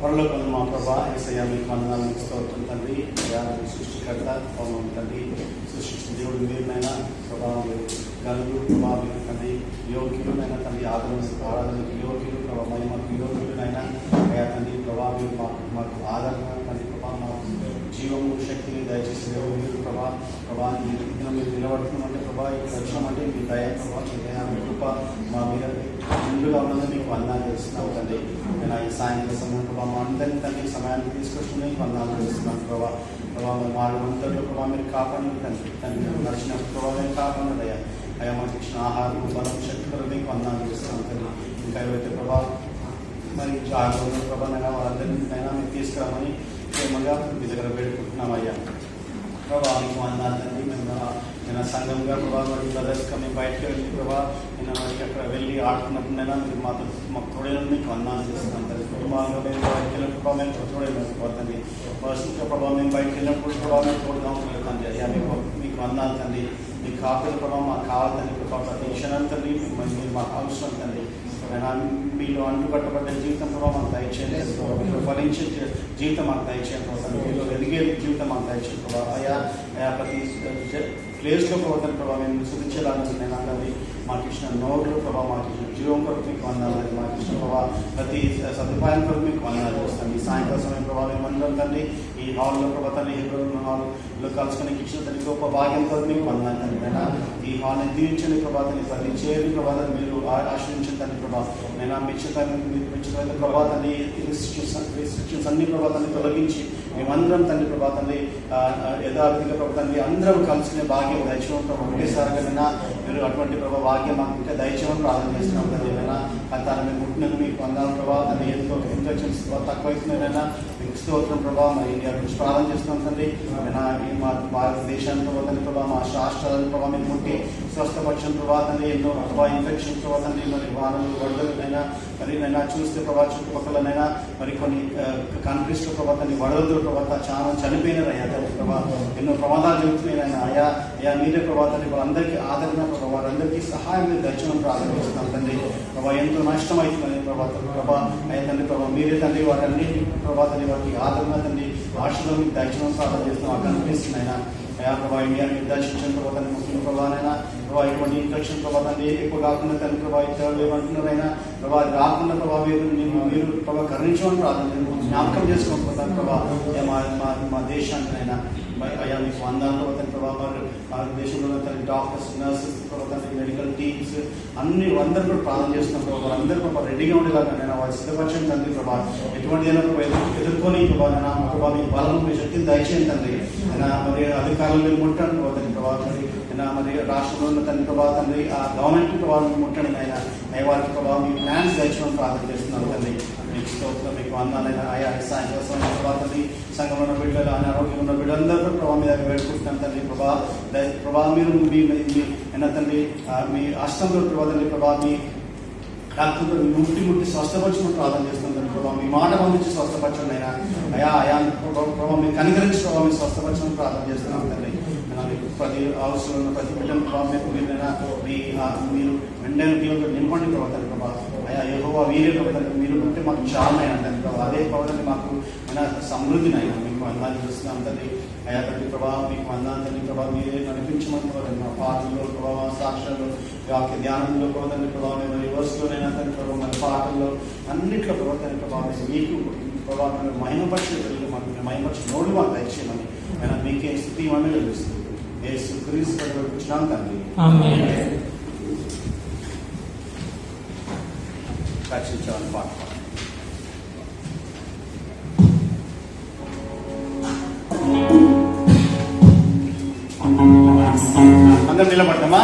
పరలోకం మా ప్రభా యేసయ్య మీకు వందనాలు స్తోత్రం తండ్రి. సృష్టికర్త పవనం తండ్రి, సృష్టించిన దేవుడు మీరునైనా ప్రభా మీరు గలుగు ప్రభా మీరు తండ్రి యోగ్యులైనా తండ్రి ఆరాధనకు యోగ్యులు ప్రభా మహిమకు యోగ్యులైనా అయా తండ్రి ప్రభా మీరు మాకు ఆదరణ తండ్రి ప్రభా మాకు జీవము శక్తిని దయచేసి దేవుడు మీరు ప్రభా మీరు నిలబడుతున్నామంటే ప్రభా ఇక్కడ వచ్చినామంటే మీ దయ ప్రభా మీ దయ మీ కృప మా మీద ముందుగా ఉన్నది మీకు వందనాలు చేస్తున్నావు తండ్రి. నేను ఈ సాయంత్రం సమయం ప్రభావ మా అందరినీ తండ్రి సమయాన్ని తీసుకొచ్చుకుని వందనాలు చేస్తున్నాను ప్రభావ వాళ్ళందరిలో ప్రభావ మీరు కాపాడి తండ్రి నడిచిన ప్రభావం కాపాడు అయ్యా మాకు ఇచ్చిన ఆహారం బలం శక్తులు మీకు వందనాలు చేస్తున్నాను తండ్రి. ఇంకా ఎవరైతే ప్రభావ మరి జాగ్రత్త ప్రభావంగా వాళ్ళందరినైనా మీరు తీసుకురామని ప్రేమగా మీ దగ్గర వేడుకుంటున్నాం అయ్యా ప్రభావ మీకు వందనాలు తండ్రి. నేను సంఘంగా ప్రభావ మరి బ్రదర్స్గా మేము బయటకు వెళ్ళి ప్రభావ నేను మనకి అక్కడ వెళ్ళి ఆడుతున్నప్పుడైనా మీరు మాకు తోడైనా మీకు వందనాలు చేస్తున్నాను తండ్రి. కుటుంబాలుగా మేము బయటకు వెళ్ళిన ప్రభావ మేము తోడైపోతుంది పర్సనల్గా ప్రభావ మేము బయటకు వెళ్ళినప్పుడు ప్రభావ మేము తోడుగా ఉంటుంది అయ్యా మీకు వందనాలు తండ్రి. మీకు కాపుల ప్రభావం మాకు కావాలి తండ్రి ప్రభావ ప్రతి క్షణం తండ్రి మీరు మాకు అవసరం తండ్రి. మీలో అంటుకట్టబడ్డ జీవితం ప్రభావ మాకు దయచేయండి, మీలో ఫలించే జీవితం మాకు దయచేయండి ప్రభావ, మీలో ఎదిగే జీవితం మాకు దయచేయండి ప్రభావ. అయా ప్రతి ప్లేస్లో ప్రభావం ప్రభావ మేము శుద్ధించేలాగా నేను అన్నది మాకు ఇచ్చిన నోరులు ప్రభావ మాకు ఇచ్చిన జీవం కొరకు మీకు వందనాలు, మాకు ఇచ్చిన ప్రభావ ప్రతి సదుపాయం కొరకు మీకు వందనాలు చేస్తాను. ఈ సాయంత్రం సమయం ప్రభావం ఏమన్నా తండ్రి ఈ హాల్లో ప్రభావ తండ్రి హాల్లో కలుసుకొని ఇచ్చిన తండ్రి గొప్ప భాగ్యం కొరకు మీకు వందనాలు తండ్రి. ఈ హాల్ని దీవించండి ప్రభావాన్ని ప్రతి చేరి ప్రభావాన్ని మీరు ఆశ్రయించిన తండ్రి ప్రభావ నేను మించిన ప్రభావాన్ని రిస్ట్రిక్షన్స్ అన్ని ప్రభావాన్ని తొలగించి మేమందరం తండ్రి ప్రభావాన్ని యథార్థిగా ప్రభావాన్ని అందరం కలుసుకునే భాగ్యం దయచేయడం ప్రభావ ఒకేసారిగా మీరు అటువంటి ప్రభావ భాగ్యం మాకు ఇంకా దయచేయడం ప్రార్థన చేస్తున్నాం తండ్రి. తను మేము పుట్టినందుకు మీకు వందనాలు ప్రభావ తండ్రి. ఎంతో ఇన్ఫెక్షన్స్ తక్కువైతున్నారైనా మీకు స్తోత్రం ప్రభావ మరి ఇండియా గురించి ప్రార్థన చేస్తున్నాం తండ్రి. మా భారతదేశాన్ని ప్రభావ తండ్రి ప్రభావ మా రాష్ట్రాలను ప్రభావ మేము పుట్టి స్వస్థపరిచిన ప్రభావ తండ్రి ఎన్నో ప్రభావ ఇన్ఫెక్షన్ ప్రభావ తండ్రి మరి వానలు వరదలైనా మరి నైనా చూస్తే ప్రభావ చుట్టుపక్కలనైనా మరి కొన్ని కంట్రీస్లో ప్రభావ తండ్రి వరదలు ప్రభావ చాలా చనిపోయినారు అయ్యా తండ్రి ప్రభావ ఎన్నో ప్రమాదాలు జరుగుతున్నాయి అయ్యా మీరే ప్రభావ తండ్రి వాళ్ళందరికీ ఆదరణ ప్రభావ వారందరికీ సహాయం మీరు దర్శనం ప్రార్థన చేస్తున్నాం తండ్రి ప్రభావ ఎంతో నష్టం అవుతుందని ప్రభావ అయ్యా తండ్రి ప్రభావ మీరే తండ్రి వారన్నింటి ప్రభావ తండ్రి వారికి ఆదరణ తండ్రి ఆశలో మీకు దర్శనం ప్రార్థన చేస్తున్నాం. ఆ కనిపిస్తున్నాయినా అయా ప్రభావ ఇండియా నిర్దేశించిన ప్రభావ తండ్రి ముఖ్య ప్రభావనైనా ప్రభావ ఇటువంటి ఇన్ఫెక్షన్ ప్రభావ తండ్రి ఎక్కువ కాకుండా తండ్రి ప్రభావ ఇతరులు ఏమంటున్నారైనా ప్రభావ రాకుండా ప్రభావ మీరు ప్రభావ కరుణించమని ప్రార్థన జ్ఞాపకం చేసుకోకపోతాను ప్రభావ మా దేశానికైనా అయ్యా మీకు వందనాలు ప్రభావ భారతదేశంలో తన డాక్టర్స్ నర్సెస్ ప్రభావ మెడికల్ టీమ్స్ అన్ని అందరూ కూడా ప్రార్థన చేస్తున్న ప్రభావ వాళ్ళందరూ ప్రభావ రెడీగా ఉండేలాగా నేను వారి సిద్ధపరచండి తండ్రి ప్రభావ ఎటువంటిదైనా ఎదుర్కొని ప్రభావ మీ బలం మీ శక్తిని దయచేయండి తండ్రి. మరి అధికారులు మీరు ముట్టండి ప్రభావ తండ్రి ప్రభావ మరి రాష్ట్రంలో ఉన్న తండ్రి ప్రభావ తండ్రి ఆ గవర్నమెంట్ ప్రభావం ముట్టండి ఆయన వారికి ప్రభావ మీ ప్లాన్స్ దయచేయడం ప్రార్థన చేస్తున్నాను తండ్రి. మీకు స్తోత్రం మీకు వందనాలైనా ఆయా సాయంత్రం ప్రభావ తండ్రి సంఘంలో ఉన్న బిడ్డలు అనారోగ్యంగా ఉన్న బిడ్డలందరూ ప్రభావ మీద వేడుకుంటున్నాను తండ్రి ప్రభావ మీరు అయినా తండ్రి మీ అష్టంలో ప్రభావ తండ్రి ప్రభావ మీ డాక్టర్ ముట్టి స్వస్థపరచమని ప్రార్థన చేస్తున్నాం తండ్రి ప్రభావ మీ మాట పంపించి స్వస్థపరచండి అయా ప్రభావ మీరు కనికరించి ప్రభావ మీరు స్వస్థపరచమని ప్రార్థన చేస్తున్నాం తండ్రి. ప్రతి అవసరం ఉన్న ప్రతి బిడ్డను ప్రభావ మీరు వెంటనే దేవుడు నింపండి ప్రభావ తండ్రి ప్రభావ అయా యెహోవా వీరే ప్రభావ మీరు ఉంటే మాకు చాలా తండ్రి ప్రభావ అదే ప్రభావం మాకు సమృద్ధినైనా మీకు వందనాలు చేస్తున్నాం తండ్రి. అయా తండ్రి ప్రభావ మీకు వందనాలు తండ్రి ప్రభావ మీరే నడిపించమని ప్రభావ మా పాటల్లో ప్రభావ సాక్ష్యాలు వాక్య ధ్యానంలో ప్రభావ తండ్రి ప్రభావ రివర్స్లోనైనా తండ్రి ప్రభావ మన పాటల్లో అన్నింటిలో ప్రభావ తండ్రి ప్రభావ మీకు ప్రభావ మహిమపరిచే మాకు మహిమపరిచి నోడు మాకు దయచేయమని అయినా మీకే స్థితి ఇవన్నీ లభిస్తుంది. యేసుక్రీస్తు వచ్చినాం తండ్రి. రక్షించాలని పాట అందరం నిలబడ్డామా?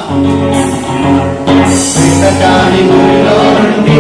గురిలో నుండి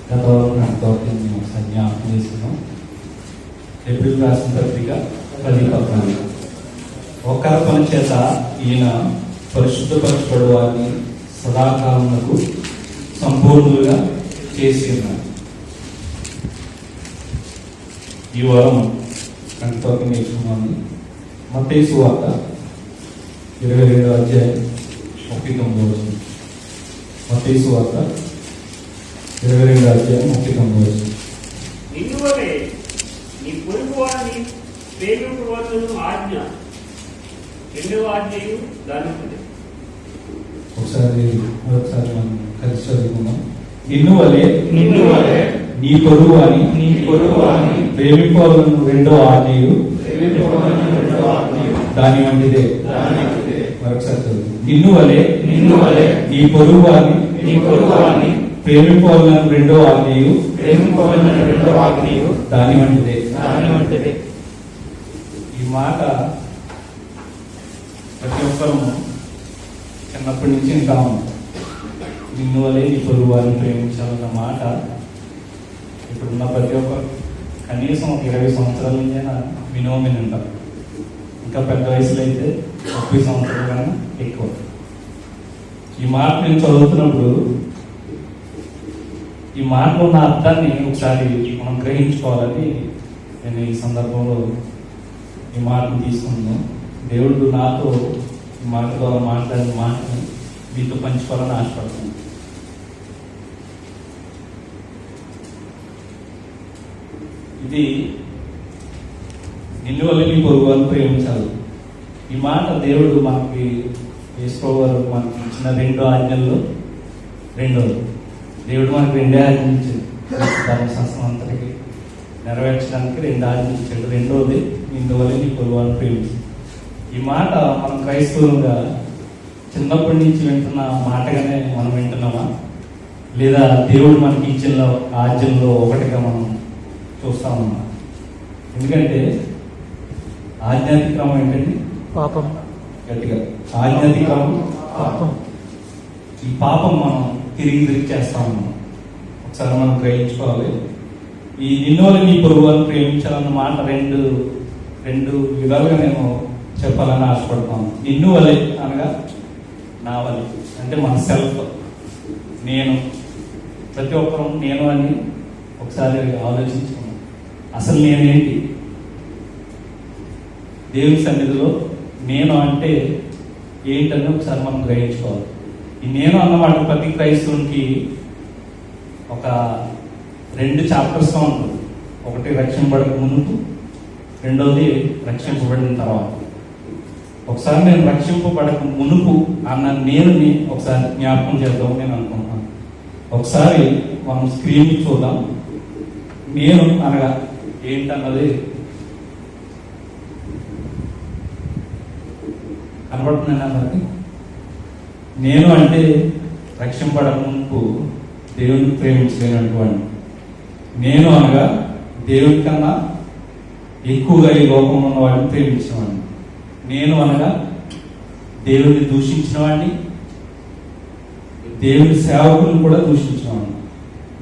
గత వారంతో మేము జ్ఞాపకం చేసుకున్నాం. ఏప్రిల్ రాసిన పత్రిక 10 ఒక పని చేత ఈయన పరిశుద్ధపరచబడు వారిని సదాకాలమునకు సంపూర్ణులుగా చేసి ఉన్నారు. ఈ వారం కంటతో నేర్చుకున్నాము. మత్తయి సువార్త 22వ అధ్యాయం 39వ వచనం. మత్తయి సువార్త 22వ అధ్యాయం 39వ వచనం. నిన్నువలే నీ పొరుగు వారిని ప్రేమింపవలెను ఆజ్ఞ. రెండవ ఆజ్ఞయు దానిదే. ఒకసారి మనం కలిసి చదువుకున్నాం. నిన్నువలే నీ పొరుగు అని ప్రేమింపవలెను రెండవ ఆజ్ఞయు దాని వంటిదే. మరొకసారి చదువు. నిన్నువలే నీ పొరుగు అని ప్రేమింపవలెను రెండవ ఆజ్ఞయు దాని వంటిదే. ఈ మాట ప్రతి ఒక్కరూ చిన్నప్పటి నుంచి ఇంకా నిన్ను వలే నీ పొరుగు వారిని ప్రేమించాలన్న మాట ఇప్పుడున్న ప్రతి ఒక్కరు కనీసం 20 సంవత్సరాల నుంచైనా వినోమిని ఉంటారు. ఇంకా పెద్ద వయసులో అయితే 30 సంవత్సరాల కన్నా ఎక్కువ. ఈ మాట నేను చదువుతున్నప్పుడు ఈ మాటలో ఉన్న అర్థాన్ని ఒకసారి మనం గ్రహించుకోవాలని నేను ఈ సందర్భంలో ఈ మాటను తీసుకున్నాను. దేవుడు నాతో ఈ మాట ద్వారా మాట్లాడిన మాటని మీతో పంచుకోవాలని ఆశపడుతున్నాను. ఇది నిన్ను వల్ల నీ పొరుగు వారిని ప్రేమించాలి. ఈ మాట దేవుడు మనకి యేసుప్రభువారు మనకి ఇచ్చిన 2 ఆజ్ఞల్లో రెండోది. దేవుడు మనకి 2 ఆజ్ఞలు ఇచ్చాడు. ధర్మశాస్త్రం అంతటికి నెరవేర్చడానికి 2 ఆజ్ఞలు ఇచ్చాడు. రెండోది నిన్ను వల్ల నీ పొరుగు వారిని ప్రేమించాలి. ఈ మాట మనం క్రైస్తవులుగా చిన్నప్పటి నుంచి వింటున్న మాటగానే మనం వింటున్నామా, లేదా దేవుడు మనకి ఇచ్చిన ఆజ్ఞల్లో ఒకటిగా మనం చూస్తా ఉన్నాం? ఎందుకంటే ఆజ్ఞాతిక్రమం ఏంటండి? పాపం. గట్టిగా ఆజ్ఞాతిక్రమం పాపం. ఈ పాపం మనం తిరిగి చేస్తా ఉన్నాం. ఒకసారి మనం గ్రహించుకోవాలి. ఈ నిన్ను వల్ల నీ పొరుగు వారిని ప్రేమించాలన్న మాట రెండు విధాలుగా నేను చెప్పాలని ఆశపడతాను. నిన్ను వలె అనగా నా వలె అంటే మన సెల్ఫ్, నేను. ప్రతి ఒక్కరూ నేను అని ఒకసారి ఆలోచించుకున్నాను. అసలు నేనేంటి? దేవుని సన్నిధిలో నేను అంటే ఏంటని ఒకసారి మనం గ్రహించుకోవాలి. ఈ నేను అన్నమాట ప్రతి క్రైస్తవునికి ఒక 2 చాప్టర్స్గా ఉంటుంది. ఒకటి రక్షింపబడక మునుపు, రెండోది రక్షింపబడిన తర్వాత. ఒకసారి నేను రక్షింపబడక మునుపు అన్న నేనుని ఒకసారి జ్ఞాపకం చేద్దాం నేను అనుకుంటున్నాను. ఒకసారి మనం స్క్రీన్ చూద్దాం. నేను అనగా ఏంటన్నది కనబడుతున్నాను అన్నది. నేను అంటే రక్షింపబడక మునుపు దేవుని ప్రేమించలేనటువంటి నేను అనగా దేవుని కన్నా ఎక్కువగా ఈ లోకంలో ఉన్న వాడిని ప్రేమించినవాడిని. నేను అనగా దేవుని దూషించిన వాడిని, దేవుని సేవకులను కూడా దూషించినవాడిని.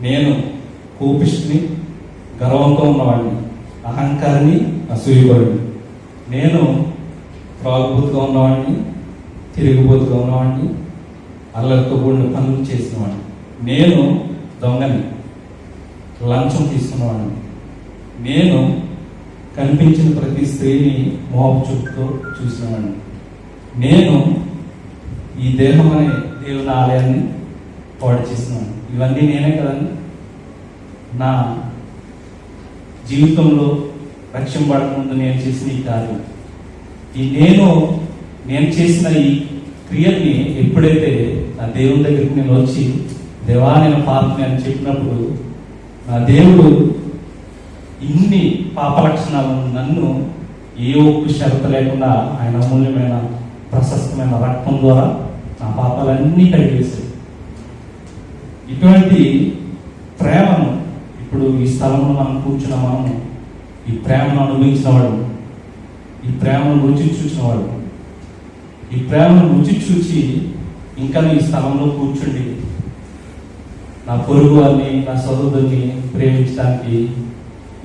నేను కోపిష్టిని, గర్వంతో ఉన్నవాడిని, అహంకారిని, అసూయపరుడిని. నేను త్రాగుబోతుగా ఉన్నవాడిని, తిరుగుబోతుగా ఉన్నవాడిని, అల్లరితో కూడిన పనులు చేసినవాడిని. నేను దొంగని, లంచం తీసుకున్నవాడిని. నేను కనిపించిన ప్రతి స్త్రీని మోహపు చూపుతో చూసినవాడిని. నేను ఈ దేహం అనే దేవుని ఆలయాన్ని పాడు చేసినవాడిని. ఇవన్నీ నేనే కదండి. నా జీవితంలో రక్షింపబడకముందు నేను చేసిన ఈ కార్యం, ఈ నేను చేసిన ఈ క్రియల్ని ఎప్పుడైతే నా దేవుని దగ్గరికి నేను వచ్చి దేవా నేను పాపని అని చెప్పినప్పుడు నా దేవుడు ఇన్ని పాప లక్షణాలు నన్ను ఏ ఒక్క షరత లేకుండా ఆయన అమూల్యమైన ప్రశస్తమైన రక్తం ద్వారా నా పాపాలన్నీ కడిగేశాడు. ఇటువంటి ప్రేమను ఇప్పుడు ఈ స్థలంలో మనం కూర్చున్న మనము ఈ ప్రేమను అనుభవించినవాడు, ఈ ప్రేమను రుచి చూసినవాడు, ఈ ప్రేమను రుచి చూసి ఇంకా ఈ స్థలంలో కూర్చుండి నా పొరుగు వారిని, నా సహోదరుని ప్రేమించడానికి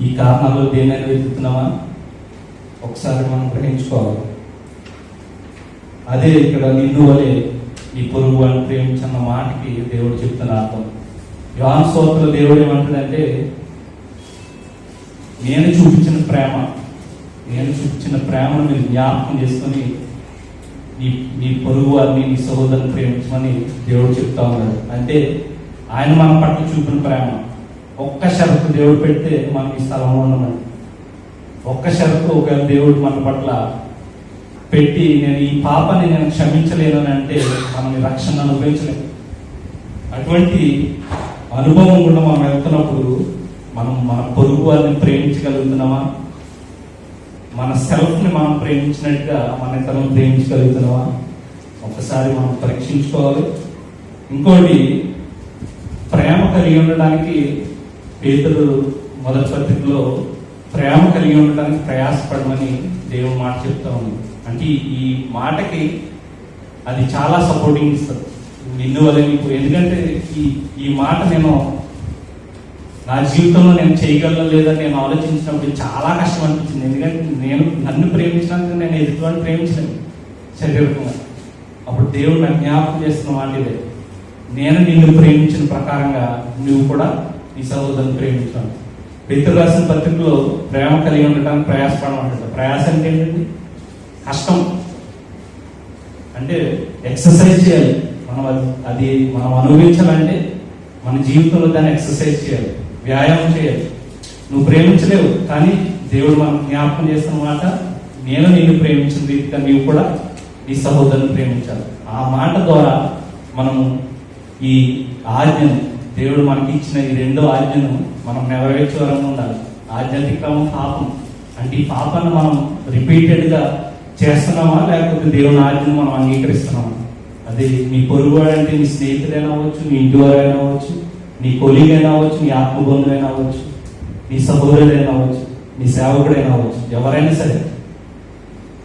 ఈ కారణాలు దేనైనా వెతుకుతున్నామా? ఒకసారి మనం గ్రహించుకోవాలి. అదే ఇక్కడ నిన్ను వలె ఈ పొరుగు వారిని ప్రేమించన్న మాటకి దేవుడు చెప్తున్న అర్థం. యోహాను సువార్తలో దేవుడు ఏమంటాడంటే, నేను చూపించిన ప్రేమను మీరు జ్ఞాపకం చేసుకొని నీ పొరుగు వారిని, నీ సహోదరుని ప్రేమించమని దేవుడు చెప్తా ఉన్నాడు. అంటే ఆయన మన పట్ల చూపిన ప్రేమ. ఒక్క షరతు దేవుడు పెడితే మనం ఈ స్థలంలో ఉన్నామండి. ఒక్క షరతు ఒకవేళ దేవుడు మన పట్ల పెట్టి, నేను ఈ పాపని నేను క్షమించలేను అని అంటే మనం ఈ రక్షణ అనుభవించలేము. అటువంటి అనుభవం కూడా మనం వెళ్తున్నప్పుడు మనం మన పొరుగు వారిని ప్రేమించగలుగుతున్నామా? మన సెల్ఫ్ని మనం ప్రేమించినట్టుగా మన ఇతరులను ప్రేమించగలుగుతున్నామా? ఒకసారి మనం పరీక్షించుకోవాలి. ఇంకోటి, ప్రేమ కలిగి ఉండడానికి పేతురు మొదటి పత్రికలో ప్రేమ కలిగి ఉండడానికి ప్రయాసపడమని దేవుడు మాట చెప్తా ఉంది. అంటే ఈ మాటకి అది చాలా సపోర్టింగ్ ఇస్తుంది. నిన్ను వల్ల నీకు, ఎందుకంటే ఈ మాట నేను నా జీవితంలో నేను చేయగలను లేదని నేను ఆలోచించినప్పుడు చాలా కష్టం అనిపించింది. ఎందుకంటే నన్ను ప్రేమించినందుకు నేను ఎదుటివాడిని ప్రేమించలేను శరీరంగా. అప్పుడు దేవుడు నాకు జ్ఞాపకం చేస్తున్న మాట ఇదే, నేను నిన్ను ప్రేమించిన ప్రకారంగా నువ్వు కూడా నీ సహోదరుని ప్రేమించాను. పేతురు రాసిన పత్రికలో ప్రేమ కలిగి ఉండటానికి ప్రయాసపడమంటాడు. ప్రయాసం అంటే ఏంటండి? కష్టం. అంటే ఎక్సర్సైజ్ చేయాలి. అది మనం అనుభవించాలంటే మన జీవితంలో దాన్ని ఎక్సర్సైజ్ చేయాలి, వ్యాయామం చేయాలి. నువ్వు ప్రేమించలేవు, కానీ దేవుడు మనం జ్ఞాపకం చేస్తున్న మాట, నేను నిన్ను ప్రేమించిన రీతిగా నీవు కూడా నీ సహోదరుని ప్రేమించాలి. ఆ మాట ద్వారా మనము ఈ ఆజ్ఞను, దేవుడు మనకి ఇచ్చిన ఈ రెండో ఆజ్ఞను మనం నెరవేర్చే వరంగా ఉండాలి. ఆధ్యాత్మికం పాపం అంటే ఈ పాపాన్ని మనం రిపీటెడ్గా చేస్తున్నామా, లేకపోతే దేవుని ఆజ్ఞను మనం అంగీకరిస్తున్నామా? అది నీ పొరుగువాడు అంటే నీ స్నేహితుడైనా అవ్వచ్చు, నీ ఇంటి వారైనా అవ్వచ్చు, నీ కొలీగ్ అయినా అవ్వచ్చు, నీ ఆత్మబంధువైనా అవ్వచ్చు, నీ సహోదరుడైనా అవ్వచ్చు, నీ సేవకుడైనా అవ్వచ్చు, ఎవరైనా సరే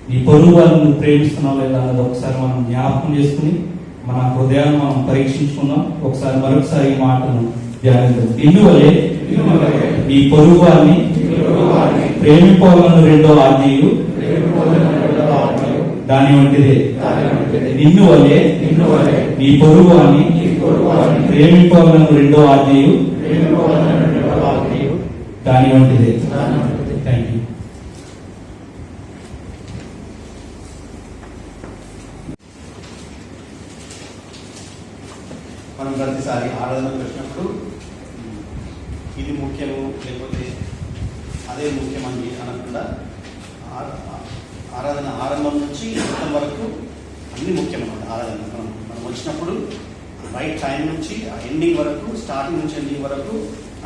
నీ పొరుగు వారిని నువ్వు ప్రేమిస్తున్నావు లేదా అన్నది ఒకసారి మనం జ్ఞాపకం చేసుకుని మన హృదయాన్ని మనం పరీక్షించుకుందాం. మరొకసారి ఈ మాటను ధ్యానిద్దాం. ఇందువలే నీ పొరుగు వారిని ప్రేమింపవలన రెండో ఆజ్ఞయు దాని వంటిదే. నిన్ను వలే నీ పొరుగు వారిని ప్రేమింపవలన రెండో ఆజ్ఞయు దాని వంటిదే. Thank you. మనం ప్రతిసారి ఆరాధనకు వచ్చినప్పుడు ఇది ముఖ్యము లేకపోతే అదే ముఖ్యమని అనకుండా ఆరాధన ఆరంభం నుంచి అంతం వరకు అన్ని ముఖ్యమన్నమాట. ఆరాధన మనం వచ్చినప్పుడు రైట్ టైం నుంచి ఆ ఎండింగ్ వరకు, స్టార్టింగ్ నుంచి ఎండింగ్ వరకు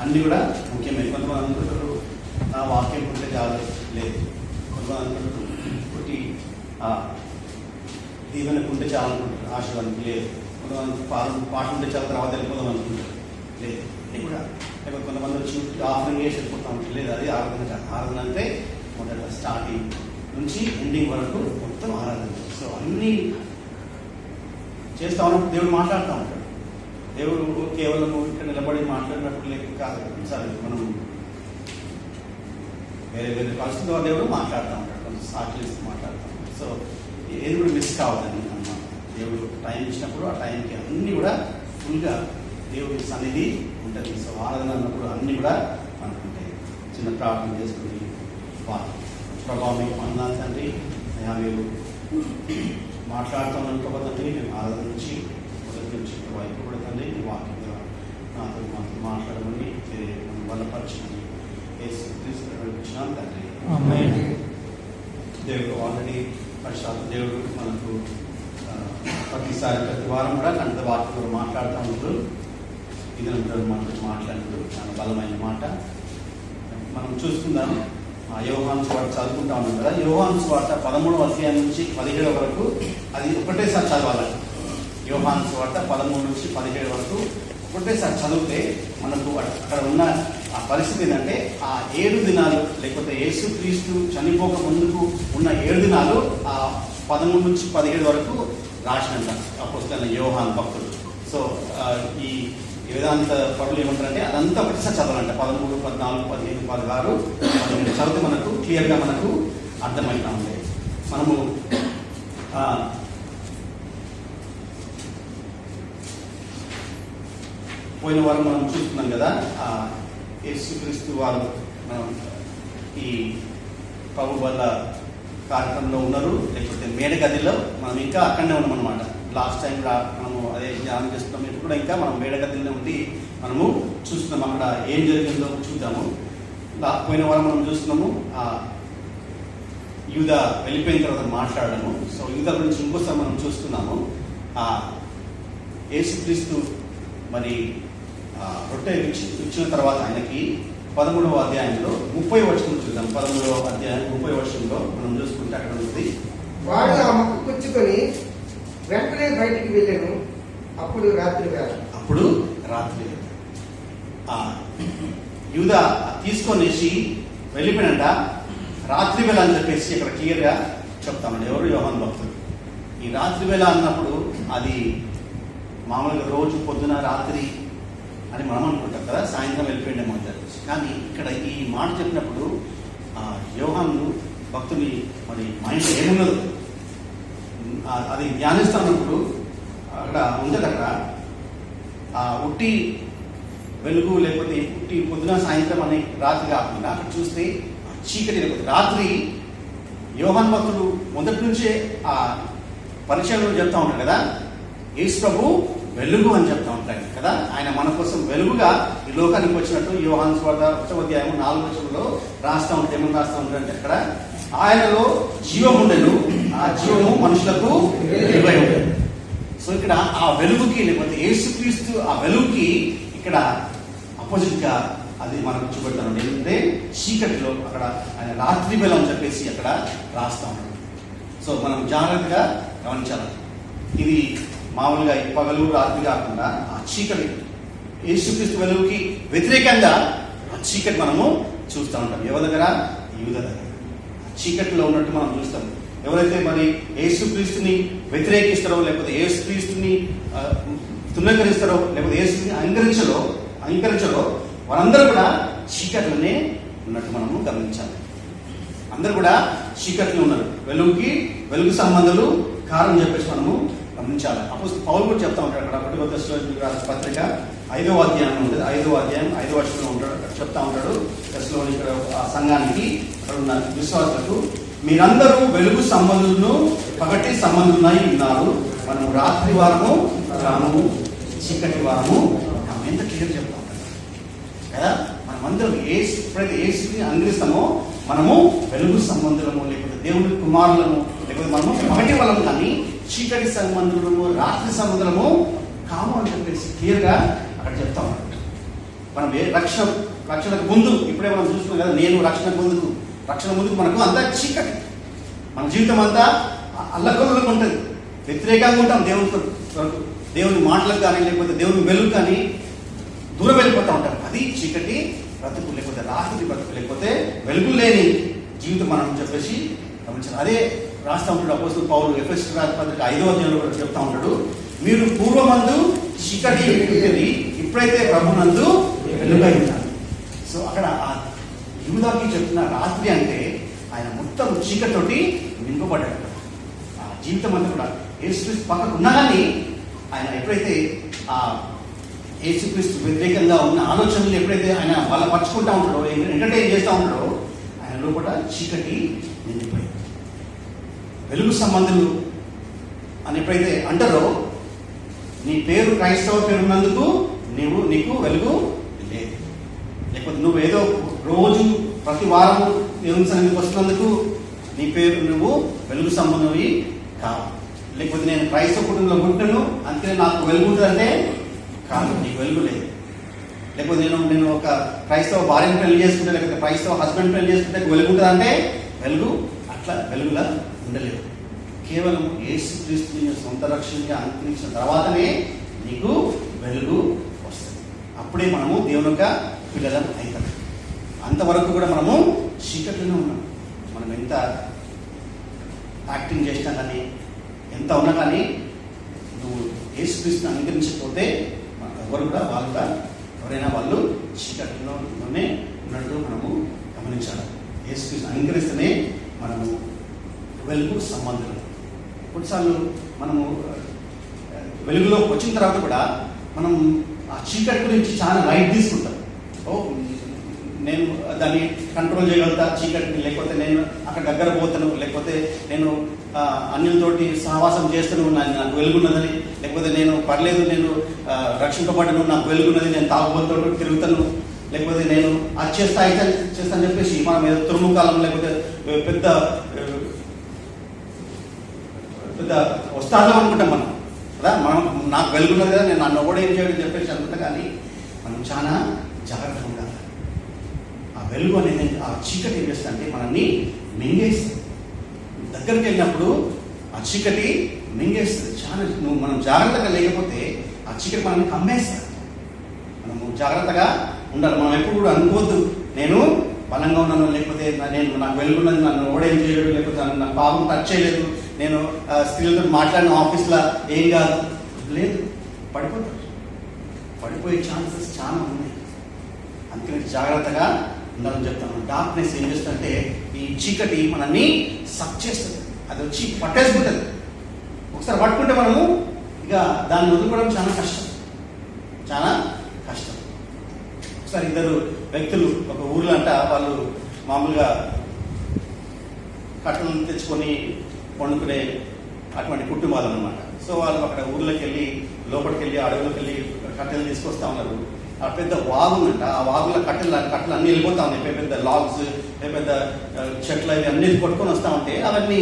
అన్నీ కూడా ముఖ్యమే. కొంతమంది అనుకుంటారు నా వాక్యం ఉంటే చాలు, లేదు. కొంతమంది అనుకుంటారు పుట్టి దీవెనకు ఉంటే చాలా అనుకుంటారు, ఆశీర్వాదానికి లేదు. కొంతమంది పాట ఉంటే చాలా తర్వాత వెళ్ళిపోదాం అనుకుంటారు, లేదు. కూడా లేకపోతే కొంతమంది వచ్చి ఆఫరింగ్ చేసి వెళ్ళిపోతాం, లేదు. అది ఆరాధన కాదు. ఆరాధన అంటే మొదట స్టార్టింగ్ నుంచి ఎండింగ్ వరకు మొత్తం ఆరాధన. సో అన్నీ చేస్తా ఉన్నప్పుడు దేవుడు మాట్లాడుతూ ఉంటాడు. దేవుడు కేవలం ఇక్కడ నిలబడి మాట్లాడినప్పుడు లేక కాదు, సరే మనం వేరే వేరే పరిస్థితుల్లో దేవుడు మాట్లాడుతూ ఉంటాడు, కొంచెం సాక్షులు మాట్లాడుతూ ఉంటాడు. సో ఏది కూడా మిస్ కావద్దని అన్నమాట. దేవుడు టైం ఇచ్చినప్పుడు ఆ టైంకి అన్నీ కూడా ఫుల్గా దేవుడి సన్నిధి ఉంటుంది. సో ఆరాధన అన్నప్పుడు అన్నీ కూడా మనకు ఉంటాయి. చిన్న ప్రార్థన చేసుకుని ప్రభావం మీకు వందనాలు తండ్రి. మీరు మాట్లాడుతామని తండ్రి, మేము ఆరాధన నుంచి మొదటి నుంచి వైపు కూడా తండ్రి మీ వాక్యంగా నాతో మాట్లాడమని బలపరచమని తీసుకున్నాం తండ్రి. దేవుడు ఆల్రెడీ పరిశాంత దేవుడు మనకు ప్రతి వారం కూడా కంట వాక్యంలో మాట్లాడుతూ ఉంటారు. ఇది మనకు మాట్లాడుతూ చాలా బలమైన మాట. మనం చూసుకుందాం. యోహాను సువార్త చదువుకుంటా ఉన్నాం కదా. యోహాను సువార్త 13వ అధ్యాయం నుంచి 17 వరకు అది ఒకటేసారి చదవాలి. యోహాను సువార్త 13 నుంచి 17 వరకు ఒకటేసారి చదివితే మనకు అక్కడ ఉన్న ఆ పరిస్థితి ఏంటంటే, ఆ 7 దినాలు లేకపోతే యేసుక్రీస్తు చనిపోక ముందుకు ఉన్న 7 దినాలు ఆ 13 నుంచి 17 వరకు రాసినంత అపోస్తలుడైన యోహాను భక్తుడు. సో ఈ వేదాంత పరులు ఏమంటారంటే అదంతా ఒకటిసారి చదవాలంట. 13, 14, 15, 16, 17 చదివితే మనకు క్లియర్గా మనకు అర్థమవుతా ఉంది. మనము పోయిన వారం మనం చూస్తున్నాం కదా, యేసుక్రీస్తు వారు మనం ఈ ప్రభు వల్ల కార్యక్రమంలో ఉన్నారు, లేకపోతే మేడగదిలో మనం ఇంకా అక్కడనే ఉన్నాం అనమాట. లాస్ట్ టైం మనము అదే ధ్యానం చేస్తున్నాం. ఇప్పుడు కూడా ఇంకా మనం మేడగదిలో ఉండి మనము చూస్తున్నాం అక్కడ ఏం జరిగిందో చూద్దాము. పోయిన వారం మనం చూస్తున్నాము యూద వెళ్ళిపోయిన తర్వాత మాట్లాడము. సో యూద గురించి ఇంకోసారి మనం చూస్తున్నాము. యేసుక్రీస్తు మరి రొట్టె ఇచ్చిన తర్వాత ఆయనకి 13వ అధ్యాయంలో 30వ వచనం చూద్దాం. 13వ అధ్యాయం 30వ వచనంలో మనం చూసుకుంటే అక్కడ ఉంది, వాడు ఆ మొక్క పుచ్చుకొని వెంటనే బయటికి వెళ్ళాను. అప్పుడు రాత్రి వేళ. యూద తీసుకొనేసి వెళ్ళిపోయినంట రాత్రి వేళ అని చెప్పేసి ఇక్కడ క్లియర్గా చెప్తామండి. ఎవరు? యోహాను భక్తుడు. ఈ రాత్రి వేళ అన్నప్పుడు అది మామూలుగా రోజు పొద్దున రాత్రి అని మనం అనుకుంటాం కదా, సాయంత్రం వెళ్ళిపోయిండే మన చెప్పేసి. కానీ ఇక్కడ ఈ మాట చెప్పినప్పుడు యోహాను భక్తుని మరి మైండ్ ఏమున్నదో అది ధ్యానిస్తున్నప్పుడు అక్కడ ఉండదు. అక్కడ ఉట్టి వెలుగు లేకపోతే ఉట్టి పొద్దున సాయంత్రం అనే రాత్రి కాకుండా అక్కడ చూస్తే చీకటి లేకపోతే రాత్రి. యోహాను భక్తుడు మొదటి నుంచే ఆ పరిచయంలో చెప్తా ఉంటాడు కదా, యేసు ప్రభు వెలుగు అని చెప్తా ఉంటాడు కదా. ఆయన మన కోసం వెలుగుగా ఈ లోకానికి వచ్చినట్టు యోహాను సువార్త 1వ అధ్యాయం 4వ వచనంలో రాస్తా ఉంటాడు. ఏమని రాస్తా ఉంటాడంటే అక్కడ ఆయనలో జీవం ఉండెను, ఆ జీవము మనుషులకు వెలుగై ఉండేది. సో ఇక్కడ ఆ వెలుగుకి లేకపోతే యేసుక్రీస్తు ఆ వెలుగుకి ఇక్కడ అపోజిట్ గా అది మనకు చూపెడతాను. ఏంటంటే చీకటిలో అక్కడ ఆయన రాత్రి వేళ అని చెప్పేసి అక్కడ రాస్తా ఉన్నాడు. సో మనం జాగ్రత్తగా గమనించాలి. ఇది మామూలుగా పగలు రాత్రి కాకుండా ఆ చీకటి యేసుక్రీస్తు వెలుగుకి వ్యతిరేకంగా ఆ చీకటి మనము చూస్తూ ఉంటాం. ఎవరి దగ్గర? యూద దగ్గర. చీకటిలో ఉన్నట్టు మనం చూస్తాం. ఎవరైతే మరి యేసుక్రీస్తుని వ్యతిరేకిస్తారో లేకపోతే యేసుక్రీస్తుని తృణీకరిస్తారో లేకపోతే యేసుని అంగీకరించరో వారందరూ కూడా చీకట్లోనే ఉన్నట్టు మనము గమనించాలి. అందరూ కూడా చీకట్లో ఉన్నారు. వెలుగు సంబంధాలు కారణం చెప్పేసి మనము గమనించాలి. అప్పుడు పౌలు కూడా చెప్తా ఉంటాడు అక్కడ 1వ తెస్సలోనికీయులకు పత్రిక 5వ అధ్యాయం ఉంటుంది. 5వ అధ్యాయం 5వ వచనంలో ఉంటాడు. అక్కడ చెప్తా ఉంటాడు తెస్సలోనికీయుల ఆ సంఘానికి, అక్కడ ఉన్న విశ్వాసులకు, మీరందరూ వెలుగు సంబంధులను పగటి సంబంధులై ఉన్నారు. మనం రాత్రి వారము రాము, చీకటి వారము. ఎంత క్లియర్ చెప్తా ఉంటాం కదా. మనమందరం ఎప్పుడైతే యేసుని అంగీకరిస్తామో మనము వెలుగు సంబంధులము, లేకపోతే దేవుని కుమారులము, లేకపోతే మనము పగటి వాళ్ళము, కానీ చీకటి సంబంధులము రాత్రి సంబంధులము కాము అని చెప్పేసి క్లియర్గా అక్కడ చెప్తా ఉంటాం. మనం రక్షణకు ముందు ఇప్పుడే మనం చూస్తున్నాం కదా, నేను రక్షణ ముందుకు మనకు అంతా చీకటి. మన జీవితం అంతా అల్లకొల్లకు ఉంటుంది, వ్యతిరేకంగా ఉంటాం దేవుని మాటలకు కానీ లేకపోతే దేవుని వెలుగు కానీ దూరం వెళ్ళిపోతూ ఉంటాం. అది చీకటి బ్రతుకు, లేకపోతే రాత్రి బ్రతుకు, లేకపోతే వెలుగు లేని జీవితం మనం చెప్పేసి గమనించాలి. అదే రాస్తా ఉంటాడు అపోస్తలుడు పౌలు ఎఫెసీయులకు రాసిన పత్రిక 5వ అధ్యాయంలో కూడా చెప్తా ఉంటాడు, మీరు పూర్వమందు చీకటి ఉండేది, ఇప్పుడైతే ప్రభునందు వెలుగై ఉన్నారు. సో అక్కడ యూదాకి చెప్తున్న రాత్రి అంటే ఆయన మొత్తం చీకటితోటి నింపబడ్డాడు. ఆ జీవితం అంతా కూడా యేసుక్రీస్తు పక్కకు ఉన్నా కానీ ఆయన ఎప్పుడైతే ఆ యేసుక్రీస్తు వ్యతిరేకంగా ఉన్న ఆలోచనలు ఎప్పుడైతే ఆయన వాళ్ళ పరుచుకుంటా ఉంటాడో, ఎంటర్టైన్ చేస్తూ ఉంటాడో, ఆయన లోపల చీకటి నిండిపోయింది. వెలుగు సంబంధులు అని ఎప్పుడైతే అంటారో, నీ పేరు క్రైస్తవ పేరు ఉన్నందుకు నీకు వెలుగు లేదు, లేకపోతే నువ్వు ఏదో రోజు ప్రతి వారము దేవుని సన్నిధికి వస్తున్నందుకు నీ పేరు నువ్వు వెలుగు సంబంధవి కావు, లేకపోతే నేను క్రైస్తవ కుటుంబంలో పుట్టాను అందుకనే నాకు వెలుగు ఉంటుందంటే కాదు, నీకు వెలుగు లేదు. లేకపోతే నేను ఒక క్రైస్తవ భార్యను పెళ్లి చేసుకుంటే, లేకపోతే క్రైస్తవ హస్బెండ్ పెళ్లి చేసుకుంటే వెలుగు ఉంటుందంటే వెలుగు అట్లా వెలుగులా ఉండలేదు. కేవలం యేసుక్రీస్తుని సొంత రక్షణగా అంగీకరించిన తర్వాతనే నీకు వెలుగు వస్తుంది. అప్పుడే మనము దేవుని యొక్క పిల్లలం అవుతాం. అంతవరకు కూడా మనము చీకట్లోనే ఉన్నాం. మనం ఎంత యాక్టింగ్ చేసినా కానీ, ఎంత ఉన్నా కానీ, నువ్వు యేసుక్రీస్తుని అంగీకరించకపోతే ఎవరు కూడా వాళ్ళు కూడా ఎవరైనా వాళ్ళు చీకటిలోనే ఉన్నట్టు మనము గమనించాలి. యేసుక్రీస్తుని అంగీకరిస్తేనే మనము వెలుగు సంబంధులు. కొన్నిసార్లు మనము వెలుగులో వచ్చిన తర్వాత కూడా మనం ఆ చీకటి గురించి చాలా లైట్ తీసుకుంటాం. నేను దాన్ని కంట్రోల్ చేయగలుగుతా చీకటిని, లేకపోతే నేను అక్కడ దగ్గర పోతాను, లేకపోతే నేను అన్యులతోటి సహవాసం చేస్తాను, నాకు వెలుగున్నదని, లేకపోతే నేను పర్లేదు, నేను రక్షింపబడ్డను, నాకు వెలుగున్నది, నేను తాగుబోతూ తిరుగుతాను, లేకపోతే నేను అది చేస్తాను చెప్పేసి మనం ఏదో తురుముకాలం లేకపోతే పెద్ద పెద్ద వస్తాదం అనుకుంటాం మనం కదా. మనం నాకు వెలుగున్నది కదా, నేను నన్ను కూడా ఏం చేయడం చెప్పేసి అనుకుంటా. కానీ మనం చాలా జాగ్రత్తగా ఉండాలి. ఆ వెలుగు అనేది, ఆ చీకటి ఏం చేస్తా అంటే మనల్ని మింగేస్తుంది. దగ్గరికి వెళ్ళినప్పుడు ఆ చీకటి మింగేస్తుంది. చాలా మనం జాగ్రత్తగా లేకపోతే ఆ చీకటి మనల్ని కమ్మేస్తుంది. మనము జాగ్రత్తగా ఉండాలి. మనం ఎప్పుడు కూడా అనుకోవద్దు నేను బలంగా ఉన్నాను, లేకపోతే నాకు వెలుగున్నది, నన్ను ఓడేం చేయలేదు, లేకపోతే నాకు పాపం టచ్ చేయలేదు, నేను స్త్రీలతో మాట్లాడిన ఆఫీస్లో ఏం కాదు, లేదు. పడిపోయే ఛాన్సెస్ చాలా ఉన్నాయి. అందుకని జాగ్రత్తగా ఉండాలని చెప్తాను. డార్క్నెస్ ఏం చేస్తుందంటే ఈ చీకటి మనల్ని సక్ చేస్తుంది. అది వచ్చి పట్టేసుకుంటుంది. ఒకసారి పట్టుకుంటే మనము ఇక దాన్ని వదులుకోవడం చాలా కష్టం, చాలా కష్టం. ఒకసారి ఇద్దరు వ్యక్తులు ఒక ఊర్లో అంట, వాళ్ళు మామూలుగా కట్టెలను తెచ్చుకొని వండుకునే అటువంటి కుటుంబాలు అన్నమాట. సో వాళ్ళు అక్కడ ఊర్లోకి వెళ్ళి, లోపలికి వెళ్ళి, అడవులోకి వెళ్ళి కట్టెలు తీసుకొస్తా ఉన్నారు. ఆ పెద్ద వాగు ఉందంట. ఆ వాగుల కట్టెలు అన్నీ వెళ్ళిపోతా ఉన్నాయి. పెద్ద పెద్ద లాగ్స్, పెద్ద చెట్లు అవి అన్ని కొట్టుకొని వస్తూ ఉంటే అవన్నీ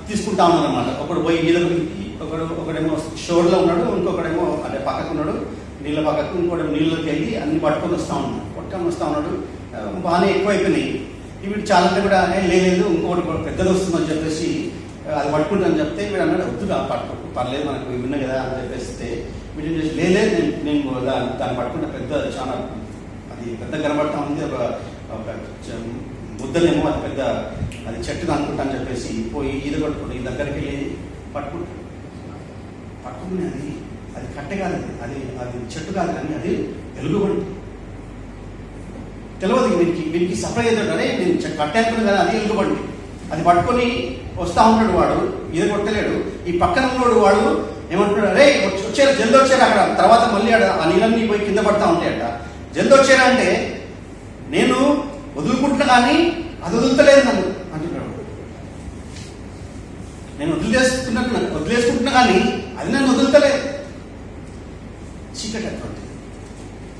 తీసుకుంటా ఉన్నారు అన్నమాట. ఒకడు పోయి ఒకడేమో షోర్లో ఉన్నాడు, ఇంకొకడేమో అంటే పక్కకు ఉన్నాడు, నీళ్ళ పక్కకు, ఇంకోటి నీళ్ళకి వెళ్ళి అన్ని పట్టుకొని వస్తూ ఉన్నాడు. బాగానే ఎక్కువైపోయినాయి. వీడు చాలా కూడా లేదు, ఇంకోటి పెద్దది వస్తుందని చెప్పేసి అది పట్టుకుంటానని చెప్తే వీడు అన్నాడు, వద్దుగా పట్టుకో, పర్లేదు, మనకు విన్నా కదా అని చెప్పేస్తే వీడు లేదు, నేను దాన్ని పట్టుకుంటే పెద్ద చాలా అది పెద్ద కనబడతా ఉంది, ఒక ముద్దనేమో అది పెద్ద అది చెట్టును అనుకుంటా అని చెప్పేసి పోయి ఈద కొట్టుకుంటూ ఈ దగ్గరికి వెళ్ళి పట్టుకుని అది కట్టె కాదు, అది చెట్టు కాదు, కానీ అది వెలుగుబండి. తెలియదు వీనికి సప్లై అవుతాడే, నేను కట్టె అనుకున్నాను కదా, అది వెలుగుబండి. అది పట్టుకొని వస్తూ ఉంటాడు వాడు, ఈద కొట్టలేడు. ఈ పక్కన ఉన్నాడు వాడు ఏమంటున్నాడు, అరే వచ్చారు, జల్ది వచ్చారు. అక్కడ తర్వాత మళ్ళీ ఆ నీళ్ళన్నీ పోయి కింద పడతా ఉంటాయట. జల్ది వచ్చారా అంటే నేను వదులుకుంటున్నా కానీ అది వదులుతలేదు నన్ను అంటున్నాడు. నేను వదిలేసుకుంటున్నా కానీ అది నన్ను వదులుతలేదు. చీకటి అటువంటి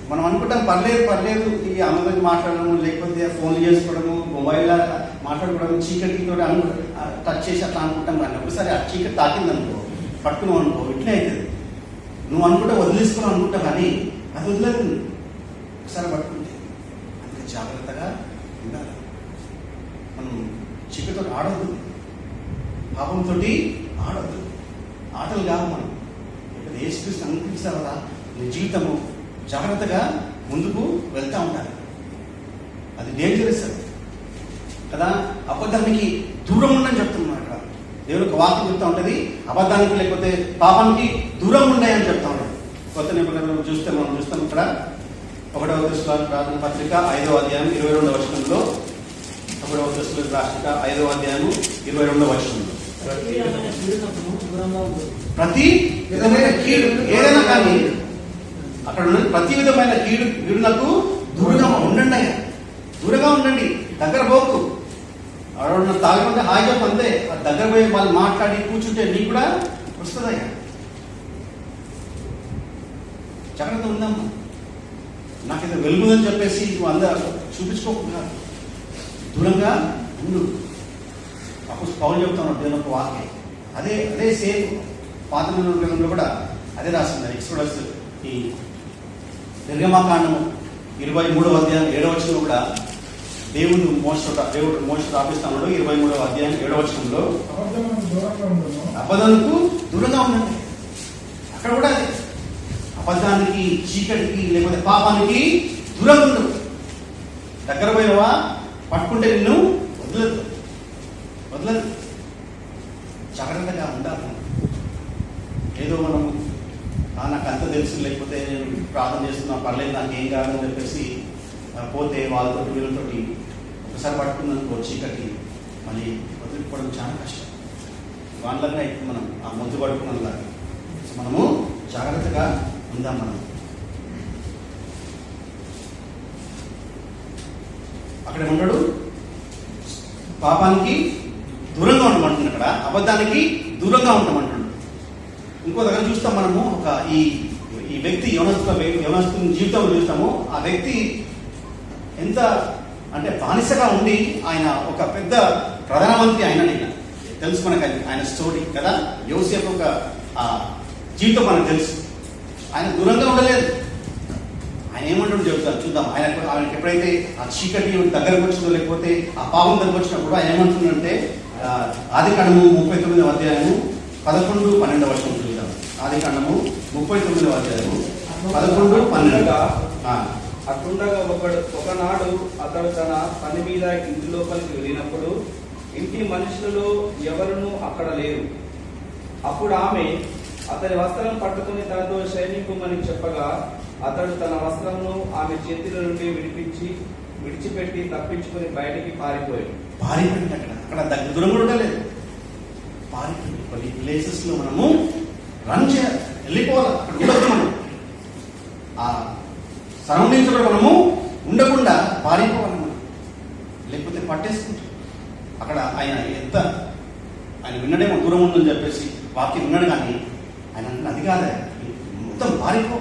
మనం అనుకుంటాం పర్లేదు ఈ అమ్మతో మాట్లాడము, లేకపోతే ఫోన్లు చేసుకోవడము, మొబైల్ మాట్లాడుకోవడం, చీకటితో టచ్ చేసి అట్లా అనుకుంటాం. కానీ ఒకసారి ఆ చీకటి తాకింది అనుకో, పట్టుకున్నావు అనుకో, ఇట్లే అవుతుంది. నువ్వు అనుకుంటే వదిలేసుకున్నావు అనుకుంటా కానీ అది వదిలేదు ఒకసారి పట్టుకుంటే. అందుకే జాగ్రత్తగా ఉండాలి. మనం చీకటితో ఆడవద్దు, పాపంతో ఆడవద్దు. ఆటలు కాదు మనం. ఇక్కడ యేసుక్రీస్తుని అంగీకరిస్తారు కదా, నీ జీవితము జాగ్రత్తగా ముందుకు వెళ్తూ ఉండాలి. అది డేంజరస్ కదా. అబద్ధానికి దూరం ఉండని చెప్తున్నాడు అక్కడ దేవుడు. ఒక వాక్యం చెప్తా ఉంటుంది, అబద్ధానికి లేకపోతే పాపానికి దూరం ఉన్నాయని చెప్తా ఉంటాడు. కొత్త నిబంధనలు మనం చూస్తాం ఇక్కడ 1వ దశలోని రాసిన పత్రిక 5వ అధ్యాయం 22వ వచనంలో, 1వ దశలోని రాసిన 5వ అధ్యాయం 22వ వచనంలో, ప్రతి విధమైన కీడు ఏదైనా కానీ అక్కడ ఉన్నది, ప్రతి విధమైన కీడునకు దూరంగా ఉండండి. దూరంగా ఉండండి, దగ్గర పోకు. అక్కడ తాగమంటే హాయిగా పొందే దగ్గర పోయి వాళ్ళు మాట్లాడి కూర్చుంటే నీకు కూడా వస్తుందయ్యా. జాగ్రత్త ఉందమ్మా. నాకైతే వెలుగుందని చెప్పేసి నువ్వు అందరూ చూపించుకోకుండా దూరంగా ఉండు. అప్పుడు పౌలు చెప్తాను దేవుని ఒక వాక్యం. అదే సేమ్ పాత నిబంధనలో కూడా అదే రాసింది. ఎక్స్‌ప్రెస్ ఈ నిర్గమకాండము 23వ అధ్యాయం 7వ వచనంలో కూడా దేవుడు మోషే రాపిస్తున్నాడు. 23వ అధ్యాయం 7వ వచనంలో అబద్ధానికి దూరంగా ఉండండి. అక్కడ కూడా అదే, అబద్ధానికి, చీకటికి, లేకపోతే పాపానికి దూరంగా ఉండవు. దగ్గర పోయినవా పట్టుకుంటే నిన్ను వదలదు. జాగ్రత్తగా ఉండాలి. ఏదో మనం నాకు అంత తెలుసు, లేకపోతే నేను ప్రార్థన చేస్తున్నా పర్లేదు నాకు ఏం కాదని చెప్పేసి పోతే వాళ్ళతో వీళ్ళతోటి ఒకసారి పట్టుకున్నందుకు చీకటి మళ్ళీ వదిలిపోవడం చాలా కష్టం. వాళ్ళగా అయితే మనం ఆ మొద్దు పడుకున్నలాగా మనము జాగ్రత్తగా ఉందాం. మనం అక్కడ ఉంటాడు, పాపానికి దూరంగా ఉండమంటుంది, అక్కడ అబద్ధానికి దూరంగా ఉండమంటున్నాడు. ఇంకో దగ్గర చూస్తాం మనము, ఒక ఈ వ్యక్తి యవనస్తుని జీవితంలో చూస్తాము. ఆ వ్యక్తి ఎంత అంటే బానిసగా ఉండి ఆయన ఒక పెద్ద ప్రధానమంత్రి అయినాడు. తెలుసు మనకు ఆయన స్టోరీ కదా. యోసేపు ఒక జీవితం మనకు తెలుసు. ఆయన దూరంగా ఉండలేదు. ఆయన ఏమంటాడు చెప్తాను చూద్దాం. ఆయనకి ఎప్పుడైతే ఆ చీకటి దగ్గరకు వచ్చిందో, లేకపోతే ఆ పాపం దగ్గరకు వచ్చినప్పుడు ఆయన ఏమంటుందంటే, ఆదికాండము 39వ అధ్యాయము 11-12 వచనం చూద్దాం. ఆదికాండము 39వ అధ్యాయము 11-12. అట్లుండగా ఒకనాడు అతడు తన పని మీద ఇంటి లోపలికి వెళ్ళినప్పుడు ఇంటి మనుషులలో ఎవరునూ అక్కడ లేరు. అప్పుడు ఆమె అతని వస్త్రం పట్టుకుని తనతో శయనింపుమని చెప్పగా అతడు తన వస్త్రమును ఆమె చేతుల నుండి విడిచిపెట్టి తప్పించుకుని బయటికి పారిపోయాడు. అక్కడ దూరం కూడా ఉండలేదు. పారిపోయి కొన్ని ప్లేసెస్ లో మనము రన్ చేయాలి, వెళ్ళిపోవాలి. అక్కడ ఉండదు, మనం ఆ సరౌండింగ్స్ కూడా మనము ఉండకుండా పారిపోవాలి మనం, లేకపోతే పట్టేసుకుంటాం. అక్కడ ఆయన విన్నడేమో దూరం ఉందని చెప్పేసి వాక్యం విన్నాడు, కానీ ఆయన అంటే అది కాదు, మొత్తం పారిపో,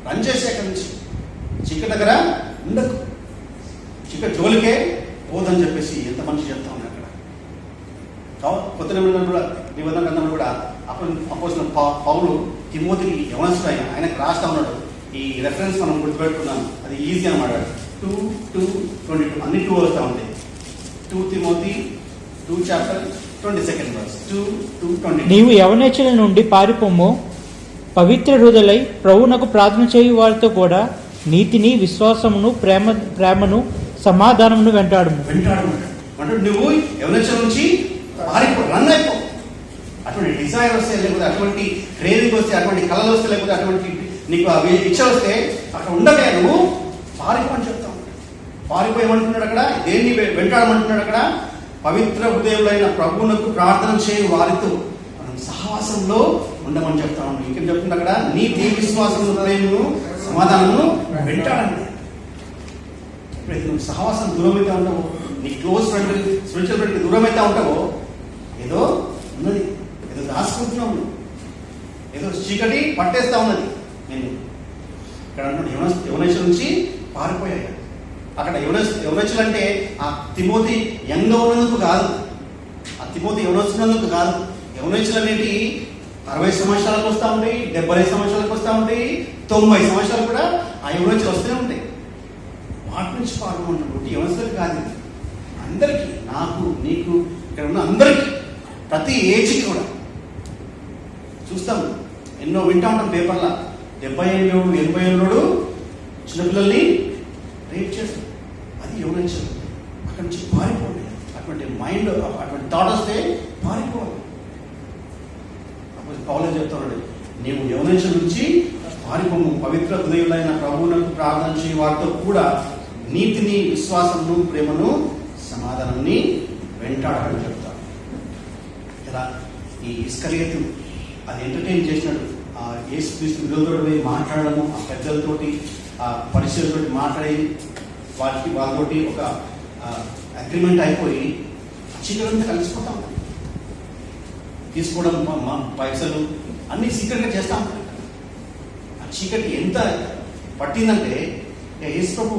రన్ చేసి అక్కడి నుంచి చీకటి దగ్గర ఉండకు, చీకటి జోలికే పోదని చెప్పేసి ఎంత మనిషి చెప్తా ఉన్నాడు. అక్కడ కొత్త నిబంధన గ్రంథంలో కూడా అపోస్తలుడైన పౌలు తిమోతికి యవనస్తుడు ఆయనకు రాస్తా ఉన్నాడు. ఈ రెఫరెన్స్ మనం గుర్తుపెట్టుకున్నాం, అది ఈజీ అన్నమాట. 2:22 అన్ని 2 వస్తూ ఉంటాయి. 2 తిమోతి 2:22. నీవు యవనేచ్చుల నుండి పారిపోము, పవిత్ర హృదయులై ప్రభువునకు ప్రార్థన చేయు వారితో కూడా నీతిని, విశ్వాసమును, ప్రేమను, సమాధానమును వెంటాడుము. అంటే నువ్వు యవనేచ్చుల నుంచి పారిపో, రన్ అయిపో. అటువంటి డిజైర్ వస్తే, లేకపోతే అటువంటి క్రేవింగ్ వస్తే, అటువంటి కళలు వస్తే, లేకపోతే అటువంటి నీకు ఇచ్చ వస్తే అక్కడ ఉండగా నువ్వు పారిపో అని చెప్తావు. పారిపోయేమంటున్నాడు అక్కడ, దేన్ని వెంటాడమంటున్నాడు అక్కడ, పవిత్ర హృదయులైన ప్రభువునకు ప్రార్థన చేయు వారితో మనం సహవాసంలో ఉండమని చెప్తా ఉన్నాం. ఇంకేం చెప్తుంది అక్కడ, నీతి, విశ్వాసము, ప్రేమను, సమాధానమును వెంటాడండి. ఎప్పుడైతే నువ్వు సహవాసం దూరం అయితే ఉంటావో, నీ క్లోజ్ ఫ్రెండ్, స్పిరిచువల్ ఫ్రెండ్కి దూరం అయితే ఉంటావో, ఏదో ఉన్నది, ఏదో దాచుకుంటున్నావు, ఏదో చీకటి పట్టేస్తా ఉన్నది. నేను ఇక్కడ అంటున్నాడు యవనేచ్చుల నుంచి పారిపోయాయి. అక్కడ యవనస్తులు అంటే ఆ తిమోతి యంగ్గా ఉన్నందుకు కాదు, ఆ తిమోతి యవనస్తున్నందుకు కాదు. యవనస్తులు అనేవి 60 సంవత్సరాలకు వస్తూ ఉంటాయి, 70 సంవత్సరాలకు వస్తూ ఉంటాయి, 90 సంవత్సరాలు కూడా ఆ యవనస్తులు వస్తూనే ఉంటాయి. వాటి నుంచి పాల్గొంటున్నప్పుడు యవనస్తులు కాదు, అందరికీ, నాకు, నీకు, ఇక్కడ ఉన్న అందరికీ, ప్రతి ఏజ్కి కూడా చూస్తాం. ఎన్నో వింటా ఉంటాం పేపర్లో, 70 ఏళ్ళు 80 ఏళ్ళు చిన్నపిల్లల్ని రేప్ చేస్తాం. అది యవనస్తులు. అక్కడి నుంచి పారిపోండి. అటువంటి మైండ్, అటువంటి థాట్ వస్తే పారిపోవాలి. అప్పుడు పౌలు చెప్తున్నాడు, నీవు యవనస్తుల నుంచి పారిపోము, పవిత్ర హృదయులైన ప్రభువునకు ప్రార్థన చేయ వారితో కూడా నీతిని, విశ్వాసమును, ప్రేమను, సమాధానాన్ని వెంటాడని చెప్తాడు. ఇలా ఈ ఇస్కరియోతు అది ఎంటర్టైన్ చేసినాడు. ఆ యేసుక్రీస్తు విరోధులతో మాట్లాడము, ఆ పెద్దలతోటి, ఆ పరిచయాలతోటి మాట్లాడి వాళ్ళతోటి ఒక అగ్రిమెంట్ అయిపోయి చీకటి కలిసిపోతా ఉంటాం. తీసుకోవడం, పైసలు అన్ని సీక్రెట్గా చేస్తూ ఉంటాం. ఆ చీకటి ఎంత పట్టిందంటే యేసు ప్రభు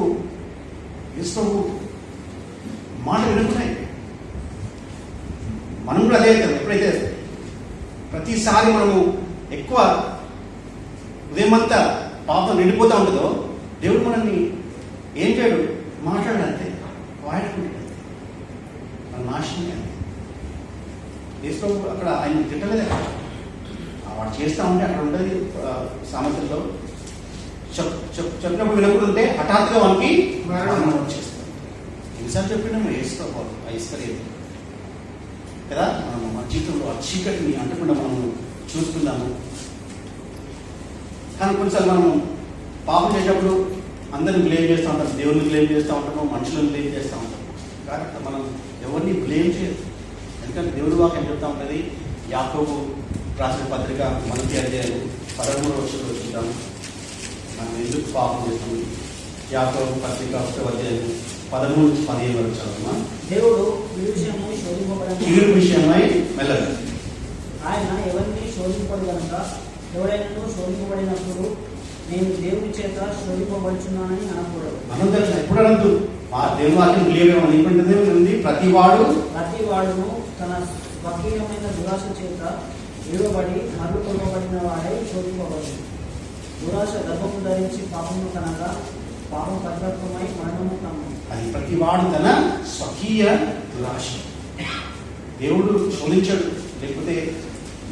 మాట వినుకున్నాయి. మనం కూడా అదే కదా. ఎప్పుడైతే ప్రతిసారి మనము ఎక్కువ ఉదయమంతా పాపం నిండిపోతూ ఉంటుందో, దేవుడు మనల్ని ఏం చేయడు, మాట్లాడాలంటే వాడుకుంటాడు, మన నాశనం. యేసు అక్కడ ఆయన తిట్టలేదు. వాడు చేస్తూ ఉంటే అక్కడ ఉండేది సామెతల్లో చెప్పినప్పుడు వినకుంటే హఠాత్తుగా వానికి మరణం వచ్చేస్తాం. ఎన్నిసార్లు చెప్పినాము యేసు ఇస్కరియోతు కదా. మనము మన జీవితంలో ఆ చీకటిని అంటకుండా మనము చూసుకుందాము. కానీ కొన్నిసార్లు మనం పాపం చేసేటప్పుడు అందరిని బ్లేమ్ చేస్తూ ఉంటాం, దేవుడిని బ్లేమ్ చేస్తూ ఉంటాము, మనుషులను బ్లేమ్ చేస్తూ ఉంటాము. కాబట్టి మనం ఎవరిని బ్లేమ్ చేయదు. ఎందుకంటే దేవుడి వాక్యం చెప్తా ఉంటుంది. యాకోబు రాసిన పత్రిక 13 చూద్దాము. మనం ఎందుకు పాపం చేస్తాము. యాకోబు పత్రిక 13-15 వరకు చదువుమా. దేవుడు కీడు విషయమై మెల్లగా ఆయన ఎవరిని శోధింపడు కనుక ఎవరైనా శోధింపబడినప్పుడు నేను దేవుని చేత శోధింపబడుచున్నానని అనకూడదు. మనం తెలుసు ఎప్పుడు అనద్దు. మా దేవుని వాక్యం క్లియర్గా ఉంది. ప్రతి వాడును తన స్వకీయమైన దురాశ చేత విడువబడి మరలు కొలవబడిన వాడై శోధింపబడి దురాశ గర్భము ధరించి పాపము కనగా పాపం పరిపక్వమై మరణము కమ్ము. అది ప్రతి వాడు తన స్వకీయ దురాశ. దేవుడు శోధించాడు. లేకపోతే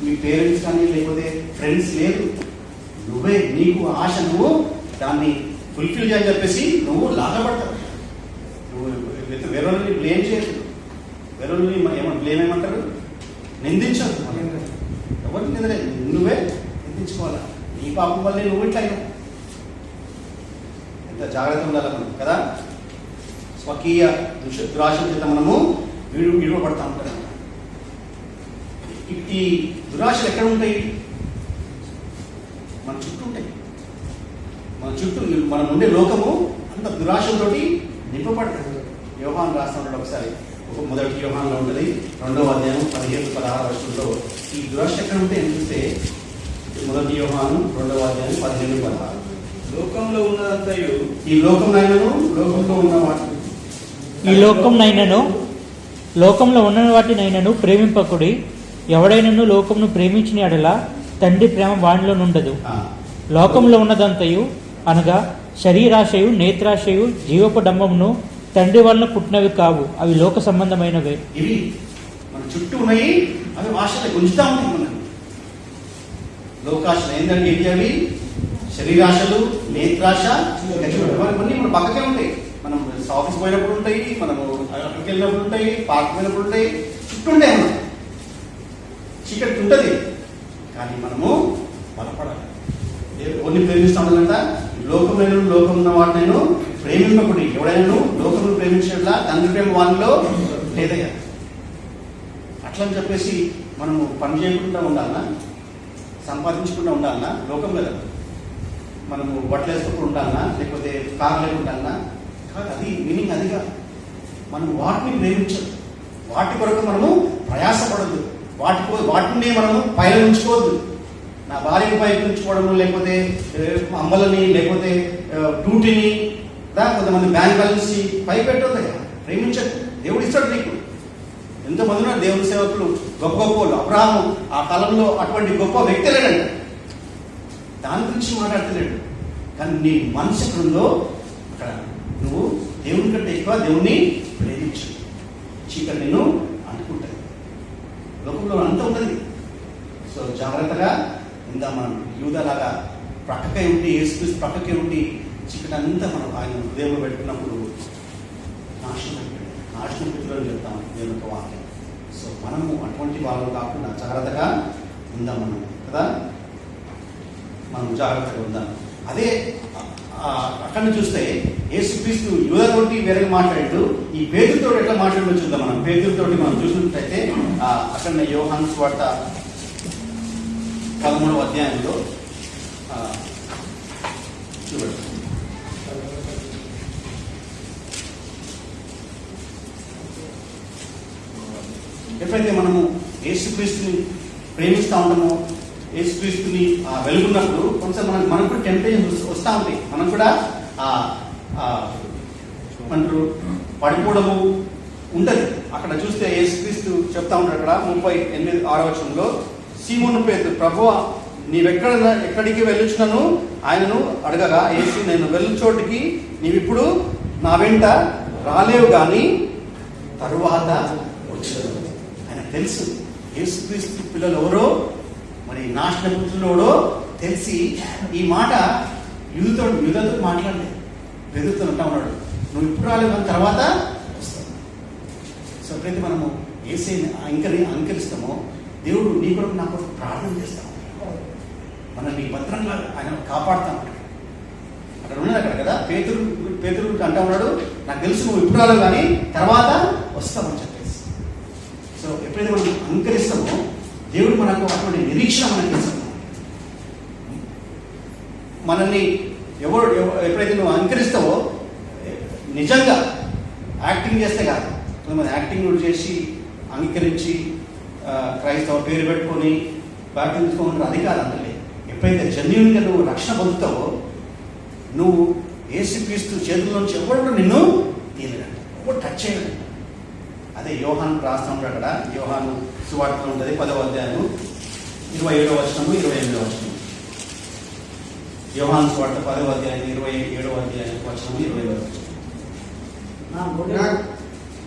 మీ పేరెంట్స్ కానీ లేకపోతే ఫ్రెండ్స్ లేదు. నువ్వే నీకు ఆశ, నువ్వు దాన్ని ఫుల్ఫిల్ చేయని చెప్పేసి నువ్వు లాగబడతావు. నువ్వు వేరే బ్లేమ్ చేయదు. వేరే బ్లేమ్ ఏమంటారు? నిందించదు. ఎవరికి నిందలేదు, నువ్వే నిందించుకోవాలా. నీ పాపం వల్లే నువ్వు ఇట్లా అయినావు. ఎంత జాగ్రత్త ఉండాలి మనం కదా. స్వకీయ దురాశ చేత మనము విడువబడతా ఉంటాం. ఈ దురాశలు ఎక్కడ ఉంటాయి? మన చుట్టూ ఉంటాయి. మన చుట్టూ మనం ఉండే లోకము అంత దురాశలతోటి నింపబడ్డాడు. యోహాను రాస్తున్నాడు ఒకసారి. మొదటి యోహానులో ఉంటుంది 2వ అధ్యాయం 15-16 వర్షంలో ఈ దురాశ ఎక్కడ ఉంటే అని చూస్తే మొదటి యోహాను 2వ అధ్యాయం 15-16. లోకంలో ఉన్నదంతయు ఈ లోకంలో ఉన్న వాటి ఈ లోకంలో ఉన్న వాటినైనను ప్రేమింపకుడి. ఎవడైనను లోకమును ప్రేమించిన ఎడల తండ్రి ప్రేమ వానిలో నుండదు. లోకంలో ఉన్నదంతయు అనగా శరీరాశయు, నేత్రాశయు, జీవపు డంబమును తండ్రి వలన పుట్టినవి కావు, అవి లోక సంబంధమైనవే. ఇవి మన చుట్టూ ఉన్నాయి. అవి ఆశలు గుంజుతా ఉంటాయి. మనం లోకాశలు ఏంటంటే ఏంటి? అవి శరీరాశలు, నేత్రాశ, ఇవన్నీ మన పక్కకే ఉంటాయి. మనం ఆఫీస్ పోయినప్పుడు ఉంటాయి, మనము అక్కడికి వెళ్ళినప్పుడు ఉంటాయి, పార్క్ పోయినప్పుడు ఉంటాయి, చుట్టూ ఉంటాయి. మనం చీకటి ఉంటుంది. కానీ మనము బలపడాలి. కొన్ని ప్రేమిస్తూ ఉండాలంట. లోకం ఉన్న వాటినైనా ప్రేమింపకుడి. ఎవడైనా లోకమును ప్రేమించినట్లా తండ్రి ప్రేమ వాళ్ళలో లేదయ్యా. అట్లని చెప్పేసి మనము పని చేయకుండా ఉండాలన్నా, సంపాదించకుండా ఉండాలన్నా? లోకం కదా. మనము బట్టలు వేసుకోకుండా ఉండాలన్నా, లేకపోతే కారు లేకుండాలన్నా? కాదు. అది మీనింగ్ అదిగా. మనం వాటిని ప్రేమించదు. వాటి కొరకు మనము ప్రయాసపడద్దు. వాటిని మనము పైన ఉంచుకోవద్దు. నా భార్యను పైకి ఉంచుకోవడము, లేకపోతే అమ్మలని, లేకపోతే డ్యూటీని, కొంతమంది బ్యాంక్ బ్యాలెన్స్ పై పెట్టొద్దు. ప్రేమించదు. దేవుడు ఇస్తాడు నీకు. ఎంతమంది ఉన్నారు దేవుని సేవకులు, గొప్ప వాళ్ళు. అబ్రహాము ఆ కాలంలో అటువంటి గొప్ప వ్యక్తి లేడండి. దాని గురించి మాట్లాడతలేడు. కానీ నీ మనసు ఎక్కడుందో అక్కడ నువ్వు దేవుని కంటే ఎక్కువ దేవుణ్ణి ప్రేమించు. చీకటి నేను అనుకుంటుంది. లోకంలో అంత ఉంటుంది. సో జాగ్రత్తగా ఉందా. మనం యూదలాగా ప్రక్కకే ఉండి, యేసుక్రీస్తు ప్రక్కకే ఉండి చీకటి అంతా మనం ఆయన హృదయంలో పెట్టుకున్నప్పుడు నాశనం పెట్టుదని చెప్తాం దేవుని యొక్క వాక్యం. సో మనము అటువంటి వాళ్ళు కాకుండా జాగ్రత్తగా ఉందాం మనం కదా. మనం జాగ్రత్తగా ఉందాం. అదే అక్కడ చూస్తే యేసుక్రీస్తు యూదతోటి వేరేగా మాట్లాడాడు. ఈ పేతురుతో ఎట్లా మాట్లాడో చూద్దాం. మనం పేతురుతోటి మనం చూసినట్లయితే అక్కడ యోహాను సువార్త 13వ అధ్యాయంలో చూడండి. ఎప్పుడైతే మనము యేసుక్రీస్తుని ప్రేమిస్తూ ఉంటామో, యేసుక్రీస్తుని వెలుగున్నప్పుడు కొంచెం మనకు కూడా టెంప్టేషన్ వస్తూ ఉంటాయి. మనం కూడా అంటారు పడిపోవడము ఉంటుంది. అక్కడ చూస్తే యేసుక్రీస్తు చెప్తా ఉంటాడు. అక్కడ 38-6 వచనంలో సీమోను పేతురు, ప్రభువా ఎక్కడికి వెళ్ళుచున్నాను ఆయనను అడగగా, యేసు నేను వెళ్ళు చోటికి నీవిప్పుడు నా వెంట రాలేవు కానీ తరువాత వచ్చాను. ఆయన తెలుసు యేసుక్రీస్తు పిల్లలు ఎవరో, మరి నాశన పుత్రులు ఎవరో తెలిసి ఈ మాట యూదతో మాట్లాడలేదు. పెరుగుతూ ఉంటా ఉన్నాడు, నువ్వు ఇప్పుడు రాలేవు కానీ తర్వాత వస్తావు. సో ఎప్పుడైతే మనము యేసుని అంకరిస్తామో దేవుడు నీ కొరకు నా కొరకు ప్రార్థన చేస్తాము. మనల్ని భద్రంగా ఆయన కాపాడుతాం. అక్కడ ఉన్నది అక్కడ కదా, పేతురు అంటా ఉన్నాడు, నాకు తెలుసు నువ్వు ఇప్పుడు రాలేవు కానీ తర్వాత వస్తామని చెప్పేసి. సో ఎప్పుడైతే మనం అంకరిస్తామో దేవుడు మనకు అటువంటి నిరీక్షణ మనకి ఇస్తాము. మనల్ని ఎప్పుడైతే నువ్వు అంకరిస్తావో నిజంగా యాక్టింగ్ చేస్తే కాదు, కొంతమంది యాక్టింగ్ కూడా చేసి అంగీకరించి క్రైస్తవ పేరు పెట్టుకొని బ్యాప్టిజం అది కాదు అంటే. ఎప్పుడైతే జెన్యూన్గా నువ్వు రక్షణ పొందుతావో నువ్వు యేసుక్రీస్తు చేతుల్లోంచి ఎవరు నిన్ను తీయలేదంట, ఎవరు టచ్ చేయలేదంట. అదే యోహాను రాస్తా ఉంటాడు అక్కడ, యోహాను సువార్తలో ఉంటుంది 10వ అధ్యాయము 27వ వచనము 28వ వచనము. యోహాను సువార్త 10వ అధ్యాయం 27వ అధ్యాయం వచనము 28వ వచనం. నా గొర్రె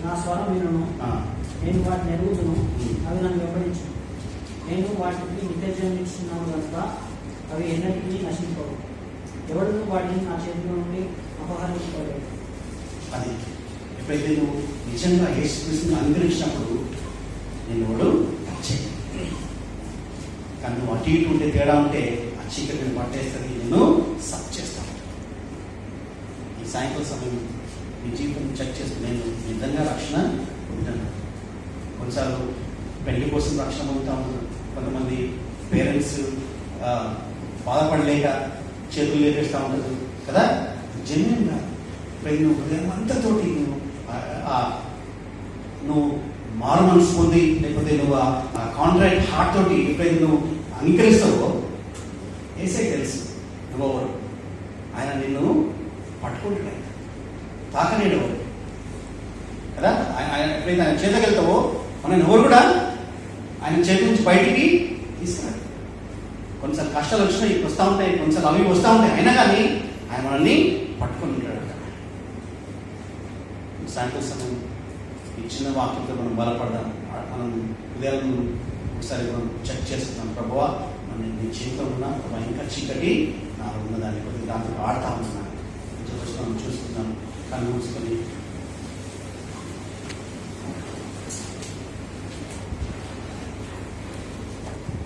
నా స్వరం వినును, నేను వాటిని ఎరుగుతును, అవి నన్ను వెంబడించు. నేను వాటికి నిత్యజీవం ఇస్తున్నాను కనుక అవి ఎన్నటికీ నశింపవు. ఎవడు వాటిని నా చేతిలో నుండి అపహరించుకోలేదు. అది ఎప్పుడైతే నువ్వు నిజంగా యేసుక్రీస్తుని అంగీకరించినప్పుడు నేను ఎవడు టచ్ చేయను. కానీ నువ్వు అటు ఇటు ఉంటే తేడా ఉంటే ఆ చీకటిని పట్టేస్తుంది, నేను సబ్ చేస్తాను. ఈ సాయంత్రం సమయం నీ జీవితం చెక్ చేసుకుని నేను నిజంగా రక్షణ పొందుతాను. కొన్నిసార్లు పెళ్లి కోసం రక్షణ పొందుతా ఉంటారు. కొంతమంది పేరెంట్స్ బాధపడలేక చేతులు లేపేస్తూ ఉంటారు కదా. జెన్యున్గా ఇప్పుడు నువ్వు హృదయం అంతతోటి నువ్వు మారు మనసు పొంది, లేకపోతే నువ్వు ఆ కాంట్రాక్ట్ హార్ట్ తోటి ఎప్పుడైతే నువ్వు అంగీకరిస్తావో ఏసే తెలుసు నువ్వెవరు. ఆయన నిన్ను పట్టుకుంటున్నాడు, తాకనేడు కదా. ఆయన ఎప్పుడైతే ఆయన చేతకి వెళ్తావో మనం ఎవరు కూడా ఆయన చేతి నుంచి బయటికి తీసుకురాడు. కొన్నిసార్లు కష్టాలు వచ్చినాయి వస్తూ ఉంటాయి, కొన్నిసార్లు అవి వస్తూ ఉంటాయి, అయినా కానీ ఆయన మనల్ని పట్టుకొని ఉంటాడు. సాయంత్రం సమయం ఈ చిన్న వాక్యంతో మనం బలపడదాం. మనం ఉదయాలను ఒకసారి మనం చెక్ చేసుకుందాం. ప్రభువా మనం నీ చేతిలో ఉన్నా, ప్రభావ ఇంకా చీకటి నాకు ఉన్నదాన్ని కొద్దిగా దాంతో ఆడుతూ ఉన్నాను మనం చూసుకుందాం. కళ్ళు మూసుకొని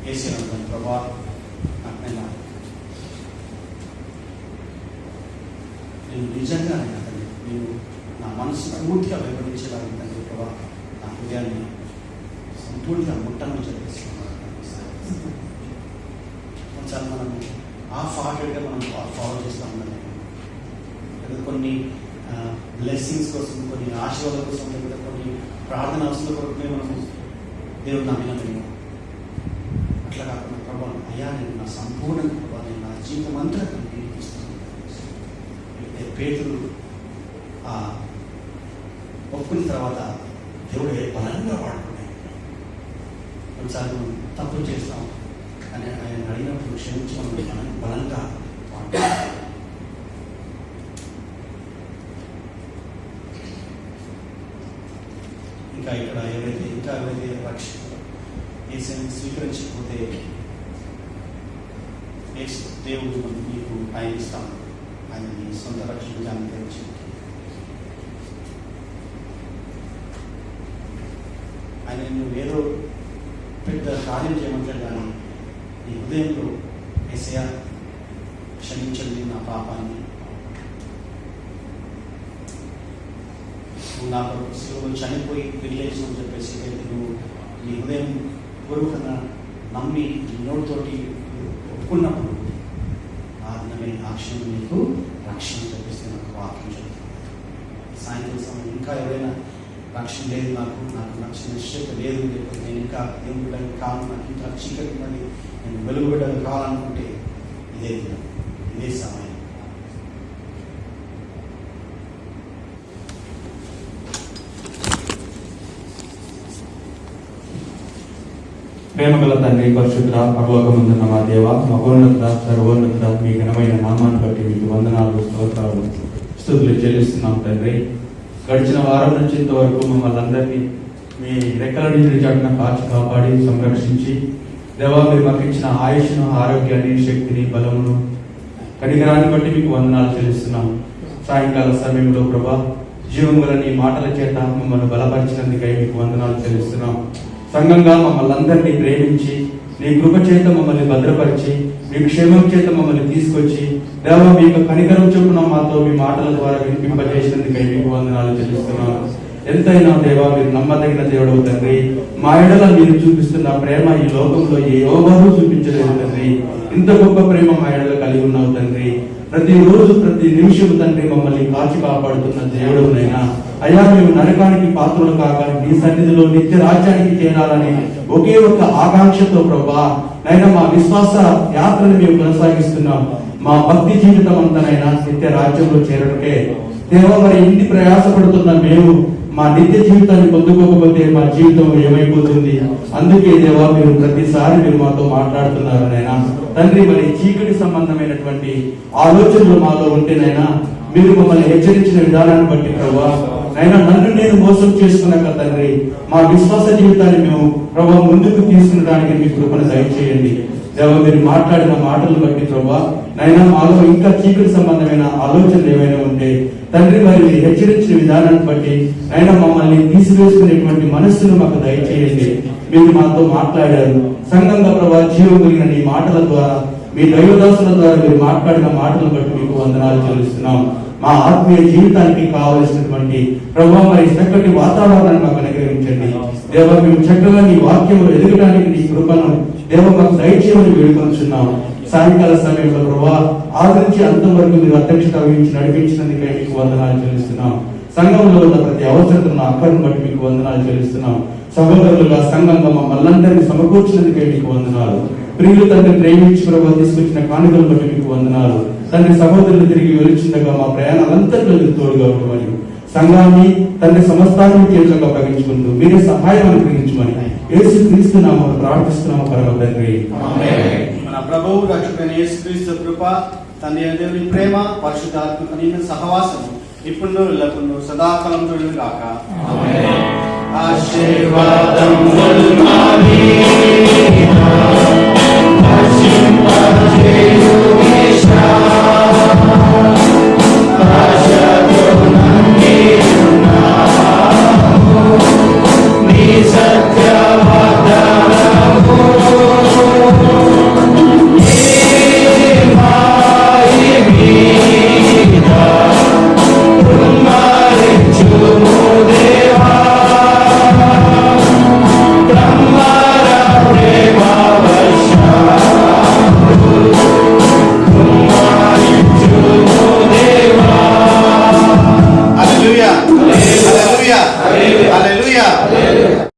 వేసేయాలి. ప్రభా నాకైనా నేను నిజంగా నేను నా మనసు పూర్తిగా వెంబడించేలాగా తండ్రి ప్రభా నా హృదయాన్ని సంపూర్తిగా ముట్టమని చెప్పేస్తున్నాను. కొన్నిసార్లు మనం హాఫ్ హార్టెడ్గా మనం ఫాలో చేస్తూ ఉన్నాం. కొన్ని బ్లెస్సింగ్స్ కోసం, కొన్ని ఆశీర్వాదాల కోసం, లేకపోతే కొన్ని ప్రార్థన అవసరాల కొరకునే మనం దేవుడు నమ్మిన. అట్లా కాకుండా ప్రభా అయ్యా నేను నా సంపూర్ణంగా ప్రభా నేను నా జీవితం అంతా ఇస్తున్నాను. పేతురు ఒప్పుకున్న తర్వాత దేవుడు బలంగా వాడుకున్నాయి. కొన్నిసార్లు మనం తప్పులు చేస్తాం, కానీ ఆయన అడిగినప్పుడు క్షమించి మనం బలంగా వాడుకుంటాం. ఇక్కడ ఎవరైతే ఏసైని స్వీకరించకపోతే దేవుడు మీకు ఆయన ఇస్తాను, ఆయన మీ సొంత రక్షణగా అందించి ఆయన నువ్వు ఏదో పెద్ద కార్యం చేయమంటాడు, కానీ నీ హృదయంలో ఏసయ్య క్షమించండి నా పాపాన్ని, నువ్వు నా కొరకు శిలువలో చనిపోయి తిరిగేసి అని చెప్పేసి నువ్వు నీ హృదయం పూర్వకంగా నమ్మి నీ నోటితోటి ఒప్పుకున్నప్పుడు ఆ దినమే ఆ క్షణం నీకు రక్షణ చెప్పేస్తే నాకు వాక్యం చెప్తాను. సాయంత్రం సమయం ఇంకా ఎవరైనా రక్షణ లేదు, నాకు రక్షణ నిశ్చయిత లేదు, లేకపోతే నేను ఇంకా దేవుని బిడ్డలు కాను, నాకు ఇంకా చీకటి ఉన్నది, నేను వెలుగు బిడ్డలు కావాలనుకుంటే ఇదే దినం, ఇదే సమయం. ప్రేమగల తండ్రి, పరిశుద్ధ పరలోకమందున్న మా దేవ, మహోన్నత సర్వోన్నత మీ ఘనమైన నామాన్ని బట్టి మీకు వందనాలు, స్తోత్రాలు, స్తుతులు చెల్లిస్తున్నాం తండ్రి. గడిచిన వారం నుంచి ఇంతవరకు మమ్మల్ని అందరినీ మీ రెక్కల నుంచి చాటున కాచి కాపాడి సంరక్షించి దేవా మీరు మాకు ఇచ్చిన ఆయుష్ను, ఆరోగ్యాన్ని, శక్తిని, బలమును, కనికరాన్ని బట్టి మీకు వందనాలు చెల్లిస్తున్నాం. సాయంకాల సమయంలో ప్రభా జీవం గల నీ మాటల చేత మమ్మల్ని బలపరిచినందుకై మీకు వందనాలు చెల్లిస్తున్నాం. సంఘంగా మమ్మల్ని అందరినీ ప్రేమించి నీ కృప చేత మమ్మల్ని భద్రపరిచి మీ క్షేమం చేత మమ్మల్ని తీసుకొచ్చి దేవా మీ యొక్క కనికరం చొప్పున మాతో మీ మాటల ద్వారా వినిపింపజేసినందుకై మీకు వందనాలు చెల్లిస్తున్నాను. ఎంతైనా దేవా మీరు నమ్మదగిన దేవుడు తండ్రి. మా ఎడల మీరు చూపిస్తున్న ప్రేమ ఈ లోకంలో ఏ ఎవరూ చూపించలేదు తండ్రి. ఇంత గొప్ప ప్రేమ మా ఎడల కలిగి ఉన్నావు తండ్రి. ప్రతిరోజు ప్రతి నిమిషం తండ్రి మమ్మల్ని కాచి కాపాడుతున్న దేవుడునైనా అయ్యా, మేము నరకానికి పాత్రలు కాక నీ సన్నిధిలో నిత్య రాజ్యానికి చేరాలని ఒకే ఒక్క ఆకాంక్షతో ప్రభా నైనా మా విశ్వాస యాత్రను మేము కొనసాగిస్తున్నాం. మా భక్తి జీవితం అంతనైనా నిత్య రాజ్యంలో చేరటకే దేవా, మరి ఇన్ని ప్రయాసపడుతున్న మేము మా నిత్య జీవితాన్ని పొందుకోకపోతే మా జీవితం ఏమైపోతుంది? అందుకే దేవా మీరు ప్రతిసారి మీరు మాతో మాట్లాడుతున్నారు నైనా తండ్రి. మరి చీకటి సంబంధమైనటువంటి ఆలోచనలు మాలో ఉంటేనైనా మీరు మమ్మల్ని హెచ్చరించిన విధానాన్ని బట్టి ప్రభా నైనా నన్ను నేను మోసం చేసుకున్నాక తండ్రి మా విశ్వాస జీవితాన్ని మేము ప్రభా ముందుకు తీసుకునడానికి మీ కృపను దయచేయండి దేవా. మీరు మాట్లాడిన మాటలను బట్టి ప్రభా నైనా మాలో ఇంకా చీకటి సంబంధమైన ఆలోచనలు ఏమైనా ఉంటే తండ్రి మరి మీరు హెచ్చరించిన విధానాన్ని బట్టి అయినా మమ్మల్ని తీసివేసుకునేటువంటి మనస్సును మాకు దయచేయండి. మీరు మాతో మాట్లాడారు సంఘంగా ప్రభా జీవం కలిగిన నీ మాటల ద్వారా మీ దైవదాసుల ద్వారా మీరు మాట్లాడిన మాటలను బట్టి మీకు వందనాలు చెల్లిస్తున్నాం. మా ఆత్మీయ జీవితానికి కావలసినటువంటి ప్రభావ మరి చక్కటి వాతావరణాన్ని మాకు అనుగ్రహించండి దేవ. మేము చక్కగా నీ వాక్యంలో ఎదగడానికి నీ కృపను దేవ మాకు దయచేయమని వేడుకొంటున్నాం. సాయంకాల సమయంలో ప్రభా ఆదరించి అంతవరకు మీరు అధ్యక్షత వహించి నడిపించినందుకే మీకు వందనాలు చెల్లిస్తున్నాం. సంఘంలో ఉన్న ప్రతి అవసరతను అక్కడిని బట్టి మీకు వందనాలు చెల్లిస్తున్నాం. సహోదరులుగా సంఘంగా మమ్మల్ని సమకూర్చినందుకే మీకు వందనాలు. ప్రియులు తండ్రి ప్రేమించి ప్రభావ తీసుకొచ్చిన కానుకలను బట్టి మీకు వందనాలు తండ్రి. సహోదరులు తిరిగి వెలుచుండగా మా ప్రయాణాలంతట్లో తోడుగా ఉండమని సంఘాన్ని తండ్రి సమస్తాన్ని తీర్చగా అప్పగించుకుంటూ మీరే సహాయం అనుగ్రహించమని యేసు క్రీస్తు నామమున ప్రార్థిస్తున్నాము పరమ తండ్రి. మన ప్రభువు రక్షకుడైన యేసు క్రీస్తు కృప, తండ్రి అయిన దేవుని ప్రేమ, పరిశుద్ధాత్మ సహవాసము ఇప్పుడు ఎల్లప్పుడూ సదాకాలం తోడుగాక. Hallelujah. Hallelujah. Hallelujah.